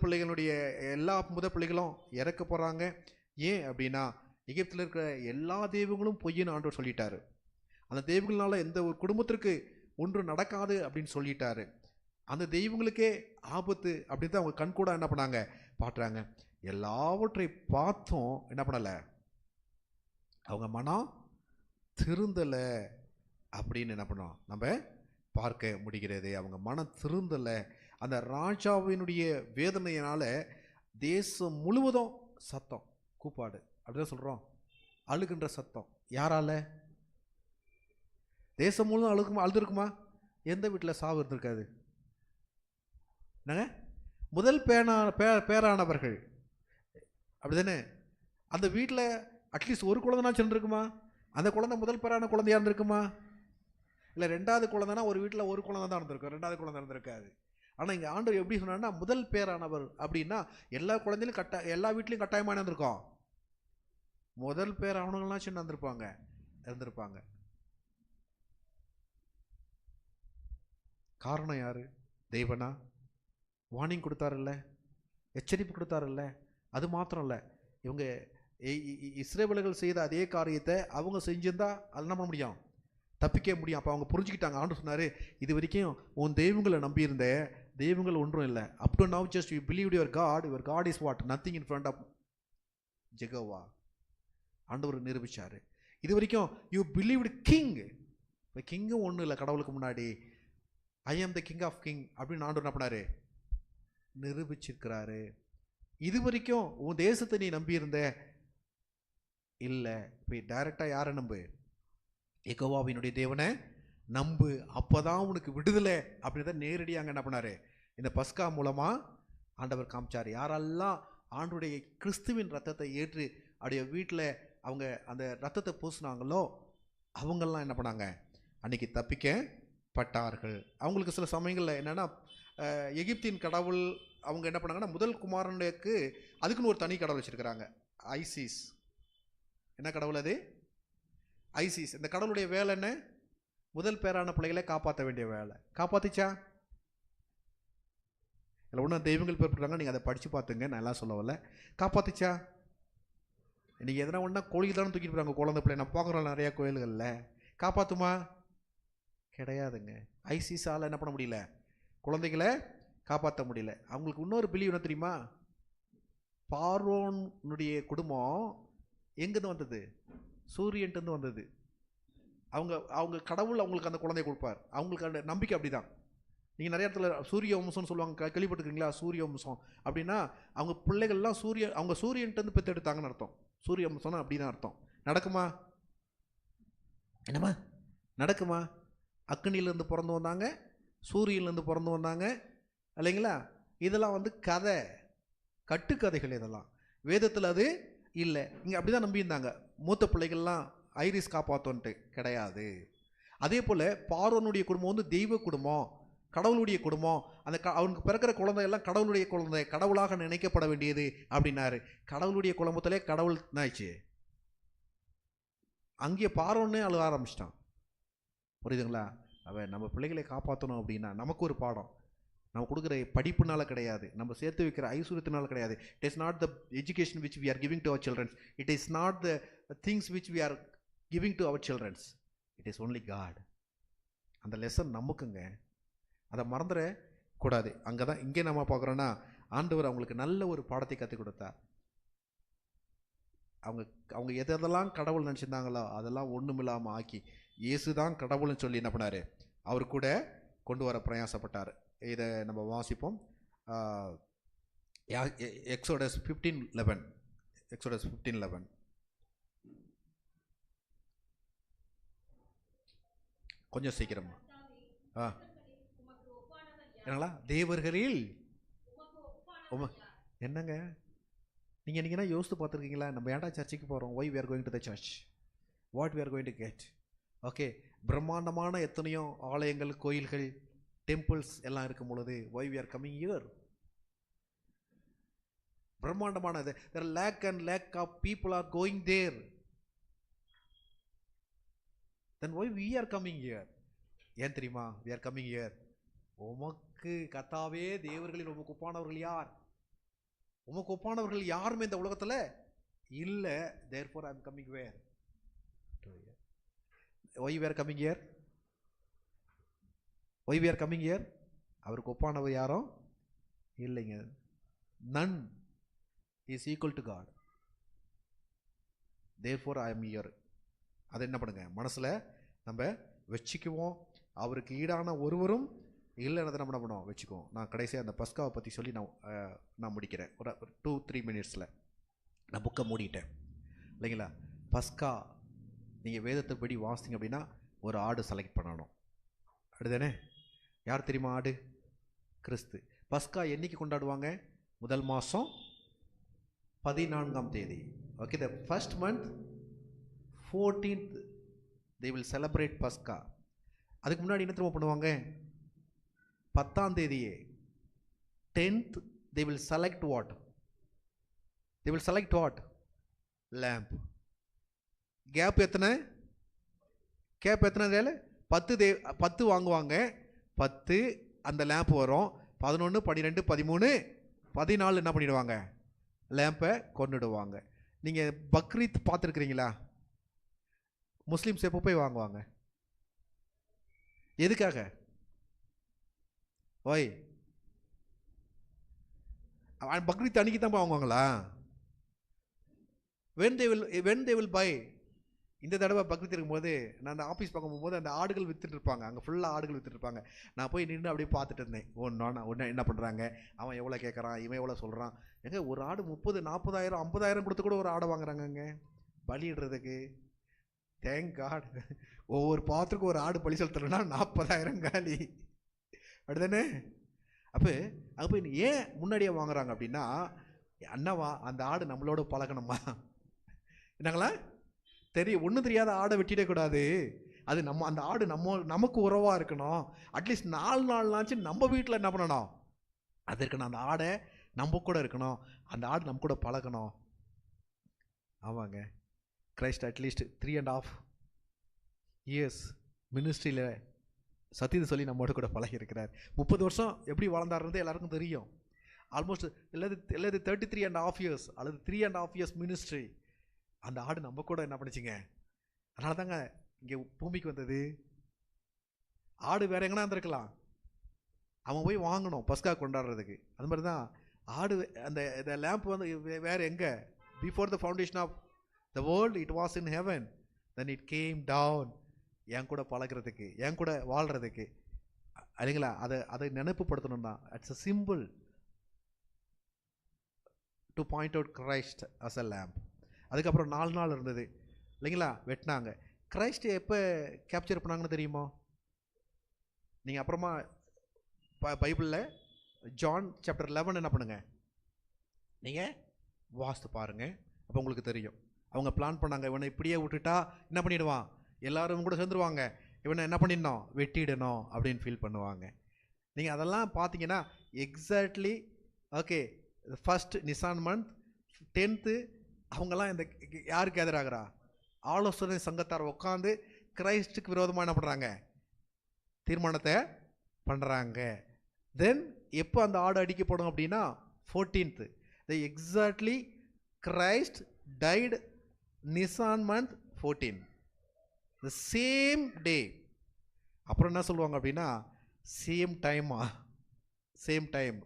பிள்ளைகளுடைய எல்லா முதல் பிள்ளைகளும் இறக்க போகிறாங்க. ஏன் அப்படின்னா எகிப்தில் இருக்கிற எல்லா தெய்வங்களும் பொய்ன்னு ஆண்டவர் சொல்லிட்டாரு. அந்த தெய்வங்களால எந்த ஒரு குடும்பத்திற்கு ஒன்று நடக்காது அப்படின்னு சொல்லிட்டாரு. அந்த தெய்வங்களுக்கே ஆபத்து அப்படின்னு தான் அவங்க கண்கூட என்ன பண்ணாங்க, பாட்டுறாங்க. எல்லாவற்றை பார்த்தும் என்ன பண்ணலை, அவங்க மனம் திருந்தலை அப்படின்னு என்ன பண்ணோம் நம்ம பார்க்க முடிகிறது. அவங்க மனம் திருந்தலை. அந்த ராஜாவினுடைய வேதனையினால் தேசம் முழுவதும் சத்தம், கூப்பாடு அப்படிதான் சொல்கிறோம், அழுகின்ற சத்தம். யாரால? தேசம் முழுவதும் அழுதுருக்குமா? எந்த வீட்டில் சாவு இருந்திருக்காது? என்னங்க? முதல் பேரானவர்கள் அப்படி தானே? அந்த வீட்டில் அட்லீஸ்ட் ஒரு குழந்தைனா சென்றிருக்குமா? அந்த குழந்தை முதல் பேரான குழந்தையா இருந்திருக்குமா? இல்லை ரெண்டாவது குழந்தைனா ஒரு வீட்டில் ஒரு குழந்தை தான் இருந்திருக்கும், ரெண்டாவது குழந்தை இருந்திருக்காது. ஆனால் இங்கே ஆண்டவர் எப்படி சொன்னார்னா முதல் பேரானவர் அப்படின்னா எல்லா குழந்தையிலும் எல்லா வீட்லையும் கட்டாயமாக இருந்திருக்கும். முதல் பேர் அவனுங்களாம் சின்ன இருந்திருப்பாங்க. காரணம் யாரு? தெய்வனா? வார்னிங் கொடுத்தாருல்ல, எச்சரிப்பு கொடுத்தாருல்ல. அது மாத்திரம் இல்லை, இவங்க இஸ்ரவேலர்கள் செய்த அதே காரியத்தை அவங்க செஞ்சிருந்தா அது என்ன பண்ண முடியும்? தப்பிக்க முடியும். அப்போ அவங்க புரிஞ்சுக்கிட்டாங்க. ஆண்டு சொன்னார், இது வரைக்கும் உன் தெய்வங்களை நம்பியிருந்த தெய்வங்கள் ஒன்றும் இல்லை. Up to now just you believe your God is what? Nothing in front of Jehovah. ஆண்டவர் நிரூபிச்சார். இது வரைக்கும் யூ பிலீவ்டு கிங். இப்போ கிங்கும் ஒன்றும் இல்லை கடவுளுக்கு முன்னாடி. ஐ ஆம் த கிங் ஆஃப் கிங் அப்படின்னு ஆண்டவர் என்ன பண்ணாரு? நிரூபிச்சிருக்கிறாரு. இது வரைக்கும் உன் தேசத்தை நீ நம்பியிருந்த இல்லை. இப்போ டைரக்டாக யாரை நம்பு? யெகோவாவினுடைய தேவனை நம்பு. அப்போதான் உனக்கு விடுதலை அப்படின்னு தான் நேரடியாக என்ன பண்ணாரு? இந்த பஸ்கா மூலமாக ஆண்டவர் காமிச்சார். யாரெல்லாம் ஆண்டுடைய கிறிஸ்துவின் ரத்தத்தை ஏற்று அப்படிய வீட்டில் அவங்க அந்த ரத்தத்தை பூசினாங்களோ அவங்கெல்லாம் என்ன பண்ணாங்க? அன்னைக்கு தப்பிக்கப்பட்டார்கள். அவங்களுக்கு சில சமயங்களில் என்னென்னா எகிப்தின் கடவுள் அவங்க என்ன பண்ணாங்கன்னா முதல் குமாரனுக்கு அதுக்குன்னு ஒரு தனி கடவுள் வச்சுருக்கிறாங்க, ஐசிஸ். என்ன கடவுள் அது? ஐசிஸ். இந்த கடவுளுடைய வேலை என்ன? முதல் பேரான பிள்ளைகளை காப்பாற்ற வேண்டிய வேலை. காப்பாத்திச்சா? இல்லை ஒன்றும் தெய்வங்கள் பேர் போட்டுறாங்க, நீங்கள் அதை படித்து பார்த்துங்க, நான் எல்லாம் சொல்ல வரல. காப்பாத்திச்சா? இன்றைக்கி எதனா ஒன்றா கோயில் தானே தூக்கிட்டு போகிறாங்க குழந்தை பிள்ளை. நான் பார்க்குறோம் நிறையா கோயில்களில். காப்பாற்றுமா? கிடையாதுங்க. ஐசிஸால் என்ன பண்ண முடியல? குழந்தைகளை காப்பாற்ற முடியல. அவங்களுக்கு இன்னொரு பிலீவ் என்ன தெரியுமா? பார்வோனுடைய குடும்பம் எங்கேருந்து வந்தது? சூரியன்ட்டு வந்தது. அவங்க கடவுள் அவங்களுக்கு அந்த குழந்தைய கொடுப்பார். அவங்களுக்கு அந்த நம்பிக்கை அப்படி தான். நீங்கள் நிறைய இடத்துல சூரிய வம்சம்னு சொல்லுவாங்க, கேள்விப்பட்டிருக்கீங்களா? சூரிய வம்சம் அப்படின்னா அவங்க பிள்ளைகள்லாம் அவங்க சூரியன்ட்டு பெற்றெடுத்தாங்கன்னு அர்த்தம். சூரிய வம்சம்னா அப்படி தான் அர்த்தம். நடக்குமா? என்னம்மா நடக்குமா? அக்னியிலேருந்து பிறந்து வந்தாங்க, சூரியன்லேருந்து பிறந்து வந்தாங்க இல்லைங்களா? இதெல்லாம் கதை, கட்டுக்கதைகள். இதெல்லாம் வேதத்தில் அது இல்லை. இங்கே அப்படி தான் நம்பியிருந்தாங்க. மூத்த பிள்ளைகள்லாம் ஐரிஸ் காப்பாற்றோன்ட்டு கிடையாது. அதே போல் பார்வோனுடைய குடும்பம் தெய்வ குடும்பம், கடவுளுடைய குடும்பம். அந்த அவனுக்கு பிறக்கிற குழந்தையெல்லாம் கடவுளுடைய குழந்தை, கடவுளாக நினைக்கப்பட வேண்டியது அப்படின்னாரு. கடவுளுடைய குடும்பத்திலே கடவுள் என்னாச்சு? அங்கே பார்வோன்னே அழுக ஆரம்பிச்சிட்டான். புரியுதுங்களா? அவன் நம்ம பிள்ளைகளை காப்பாற்றணும் அப்படின்னா நமக்கு ஒரு பாடம். நம்ம கொடுக்குற படிப்புனால கிடையாது, நம்ம சேர்த்து வைக்கிற ஐஸ்வர்யத்தினால கிடையாது. It is not the education which we are giving to our childrens. It is not the things which we are giving to our childrens. It is only God. அந்த லெசன் நமக்குங்க, அதை மறந்துட கூடாது. அங்கே தான் இங்கே நம்ம பார்க்குறோன்னா ஆண்டவர் அவங்களுக்கு நல்ல ஒரு பாடத்தை கற்றுக் கொடுத்தார். அவங்க எதெல்லாம் கடவுள் நினச்சிருந்தாங்களோ அதெல்லாம் ஒன்றும் இல்லாமல் ஆக்கி இயேசு தான் கடவுள்னு சொல்லி என்ன பண்ணார்? அவர் கூட கொண்டு வர பிரயாசப்பட்டார். இதை நம்ம வாசிப்போம். எக்ஸோடஸ் 15:11. எக்ஸோடஸ் 15:11. கொஞ்சம் சீக்கிரமா. என்னங்களா? தேவர்களில் என்னங்க நீங்கள் என்னைக்குன்னா யோசித்து பார்த்துருக்கீங்களா? நம்ம ஏன்டா சர்ச்சுக்கு போகிறோம்? Why we are going to the church? What we are going to get? Okay, பிரம்மாண்டமான எத்தனையோ ஆலயங்கள், கோயில்கள், டெம்பிள்ஸ் எல்லாம் இருக்கும் பொழுது why we are coming here? பிரம்மாண்டமானது. there are lakh and lakh of people are going there. then why we are coming here? ஏன் தெரியுமா we are coming here? உமக்கு கர்த்தாவே தேவர்களில் உமக்கு ஒப்பானவர்கள் யார்? உமக்கு ஒப்பானவர்கள் யாருமே இந்த உலகத்தில் இல்லை. therefore I am coming where? why we are coming here? why we are coming here? அவருக்கு ஒப்பானவர் யாரும் இல்லைங்க. none is equal to God. therefore I am here. அதை என்ன பண்ணுங்க, மனசில் நம்ம வச்சுக்குவோம். அவருக்கு ஈடான ஒருவரும் இல்லைன்றதை நம்ம என்ன பண்ணுவோம், வச்சுக்குவோம். நான் கடைசியாக அந்த பஸ்காவை பற்றி சொல்லி நான் முடிக்கிறேன். ஒரு 2-3 மினிட்ஸில் நான் புக்கை மூடிட்டேன் இல்லைங்களா? பஸ்கா நீங்கள் வேதத்தை படி வாசிங்க அப்படின்னா ஒரு ஆடு செலக்ட் பண்ணணும். அப்படிதானே? யார் தெரியுமா ஆடு? கிறிஸ்து. பஸ்கா என்னைக்கு கொண்டாடுவாங்க? முதல் மாதம் 14ஆம் தேதி. Okay, the first month 14th they will celebrate பஸ்கா. அதுக்கு முன்னாடி என்ன திரும்ப பண்ணுவாங்க? 10ஆம் தேதியே 10th they will select what? They will select what? Lamp. கேப் எத்தனை? 10 வாங்குவாங்க. 10 அந்த லேம்ப் வரும். 11 12 13 14 என்ன பண்ணிடுவாங்க? லேம்பை கொண்டுடுவாங்க. நீங்கள் பக்ரீத் பார்த்துருக்குறீங்களா? முஸ்லீம்ஸ் எப்போ போய் வாங்குவாங்க? எதுக்காக? ஓய், பக்ரீத் அன்னைக்கு தான் வாங்குவாங்களா? when they will buy. இந்த தடவை பக்ரீத் இருக்கும்போது நான் அந்த ஆஃபீஸ் பார்க்க போகும்போது அந்த ஆடுகள் வித்துட்டு இருப்பாங்க. அங்கே ஃபுல்லாக ஆடுகள் வித்துட்டு இருப்பாங்க. நான் போய் நின்று அப்படியே பார்த்துட்டு இருந்தேன். ஒன்று என்ன பண்ணுறாங்க, அவன் எவ்வளோ கேட்குறான், இவன் எவ்வளோ சொல்கிறான். எங்க ஒரு ஆடு 30 40,000 50,000 கொடுத்து கூட ஒரு ஆடை வாங்குறாங்கங்க பலியிடுறதுக்கு. தேங்க் காட், ஒவ்வொரு பாத்திரக்கும் ஒரு ஆடு பலி செலுத்தணும்னா 40,000 காலி, அப்படிதானே? அப்போ அங்கே போய் ஏன் முன்னாடியே வாங்குறாங்க அப்படின்னா, அண்ணாவா அந்த ஆடு நம்மளோட பழகணுமா? என்னங்களா தெரியும், ஒன்றும் தெரியாத ஆடை வெட்டிடக்கூடாது. அது நம்ம அந்த ஆடு நமக்கு உறவாக இருக்கணும். அட்லீஸ்ட் 4 நாள்னாச்சு நம்ம வீட்டில் என்ன பண்ணணும், அது இருக்கணும். அந்த ஆடை நம்ம கூட இருக்கணும், அந்த ஆடு நம்ம கூட பழகணும். ஆமாங்க, கிரைஸ்ட் அட்லீஸ்ட் 3.5 years மினிஸ்ட்ரியில் சத்தியத்தை சொல்லி நம்மோட கூட பழகி இருக்கிறார். 30 வருஷம் எப்படி வளர்ந்தாருன்றது எல்லாருக்கும் தெரியும். ஆல்மோஸ்ட் எல்லாது 33.5 years அல்லது 3.5 years மினிஸ்ட்ரி. அந்த ஆடு நம்ம கூட என்ன பண்ணிச்சிங்க? அதனால தாங்க இங்கே பூமிக்கு வந்தது. ஆடு வேற எங்கன்னா இருந்திருக்கலாம், அவன் போய் வாங்கணும் பஸ்கா கொண்டாடுறதுக்கு. அது மாதிரி தான் ஆடு அந்த லேம்ப் வந்து வேற எங்கே? Before the foundation of the world it was in heaven, then it came down. என் கூட பழகிறதுக்கு, என் கூட வாழ்கிறதுக்கு, இல்லைங்களா? அதை நினைப்புப்படுத்தணும் தான். It's a simple to point out Christ as a lamb. அதுக்கப்புறம் 4 நாள் இருந்தது இல்லைங்களா, வெட்டினாங்க. கிரைஸ்ட் எப்போ கேப்சர் பண்ணாங்கன்னு தெரியுமோ? நீங்கள் அப்புறமா பைபிளில் ஜான் சாப்டர் 11 என்ன பண்ணுங்க, நீங்கள் வாசித்து பாருங்கள், அப்போ உங்களுக்கு தெரியும். அவங்க பிளான் பண்ணாங்க, இவனை இப்படியே விட்டுட்டா என்ன பண்ணிடுவான், எல்லாரும் கூட சேர்ந்துருவாங்க, இவனை என்ன பண்ணிடணும், வெட்டிடணும் அப்படின்னு ஃபீல் பண்ணுவாங்க. நீங்கள் அதெல்லாம் பார்த்தீங்கன்னா exactly okay. First Nissan month 10th அவங்கெல்லாம் இந்த யாருக்கு எதிராகிறா, ஆலோசனை சங்கத்தார் உட்காந்து கிரைஸ்டுக்கு விரோதமாக என்ன பண்ணுறாங்க, தீர்மானத்தை பண்ணுறாங்க. தென் எப்போ அந்த ஆடு அடிக்கப்படும் அப்படின்னா 14th. Exactly Christ tight Nissan month 14, the same day. அப்புறம் என்ன சொல்லுவாங்க அப்படின்னா சேம் டைம்.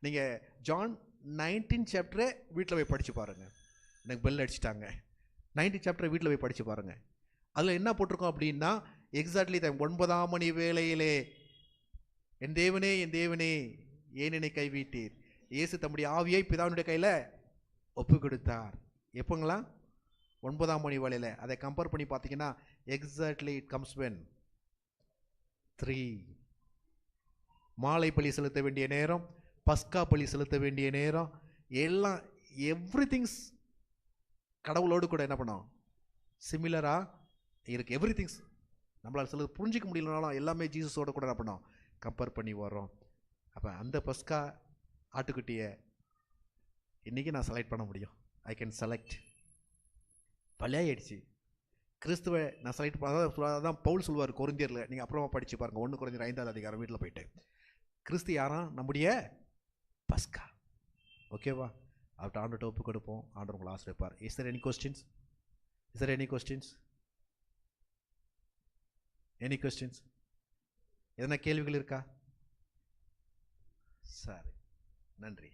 நீங்கள் ஜான் 19 சாப்டரை வீட்டில் போய் படித்து பாருங்கள். எனக்கு பெல் அடிச்சிட்டாங்க. 19 சாப்டரை வீட்டில் போய் படித்து பாருங்கள். அதில் என்ன போட்டிருக்கோம் அப்படின்னா எக்ஸாக்ட்லி டைம் 9ஆம் மணி வேளையிலே என் தேவனே ஏன் என்னை கைவிட்டீர், இயேசு தம்முடைய ஆவியை பிதாவினுடைய கையில் ஒப்பு கொடுத்தார். எப்போங்களா? 9ஆம் மணி வேளையில். அதை கம்பேர் பண்ணி பார்த்தீங்கன்னா எக்ஸாக்ட்லி இட் கம்ஸ் வென் 3. மாலை பலி செலுத்த வேண்டிய நேரம், பஸ்கா பலி செலுத்த வேண்டிய நேரம், எல்லாம் எவ்ரிதிங்ஸ் கடவுளோடு கூட என்ன பண்ணோம், சிமிலராக இருக்குது. எவ்ரிதிங்ஸ் நம்மளால் சில புரிஞ்சிக்க முடியலனாலும் எல்லாமே ஜீசஸோடு கூட என்ன பண்ணோம், கம்பேர் பண்ணி வரோம். அப்போ அந்த பஸ்கா ஆட்டுக்குட்டியை இன்றைக்கி நான் செலக்ட் பண்ண முடியும். I can select. பழையாயிடுச்சு. கிறிஸ்துவை நான் செலக்ட் பண்ண, அதான் பவுல் சொல்லுவார் கொரிந்தியரில், நீங்கள் அப்புறமா படித்து பாருங்கள், 1 கொரிந்தியர் 5ஆம் அதிகாரம் வீட்டில் போயிட்டு. கிறிஸ்து யாரா? நம்முடைய பஸ்கா. ஓகேவா? அவர்கிட்ட ஆண்டவர்கிட்ட ஒப்பு கொடுப்போம். ஆண்டவர் உங்களை ஆசிரியப்பார். Is there any questions? Any questions? எதனா கேள்விகள் இருக்கா? சரி, நன்றி.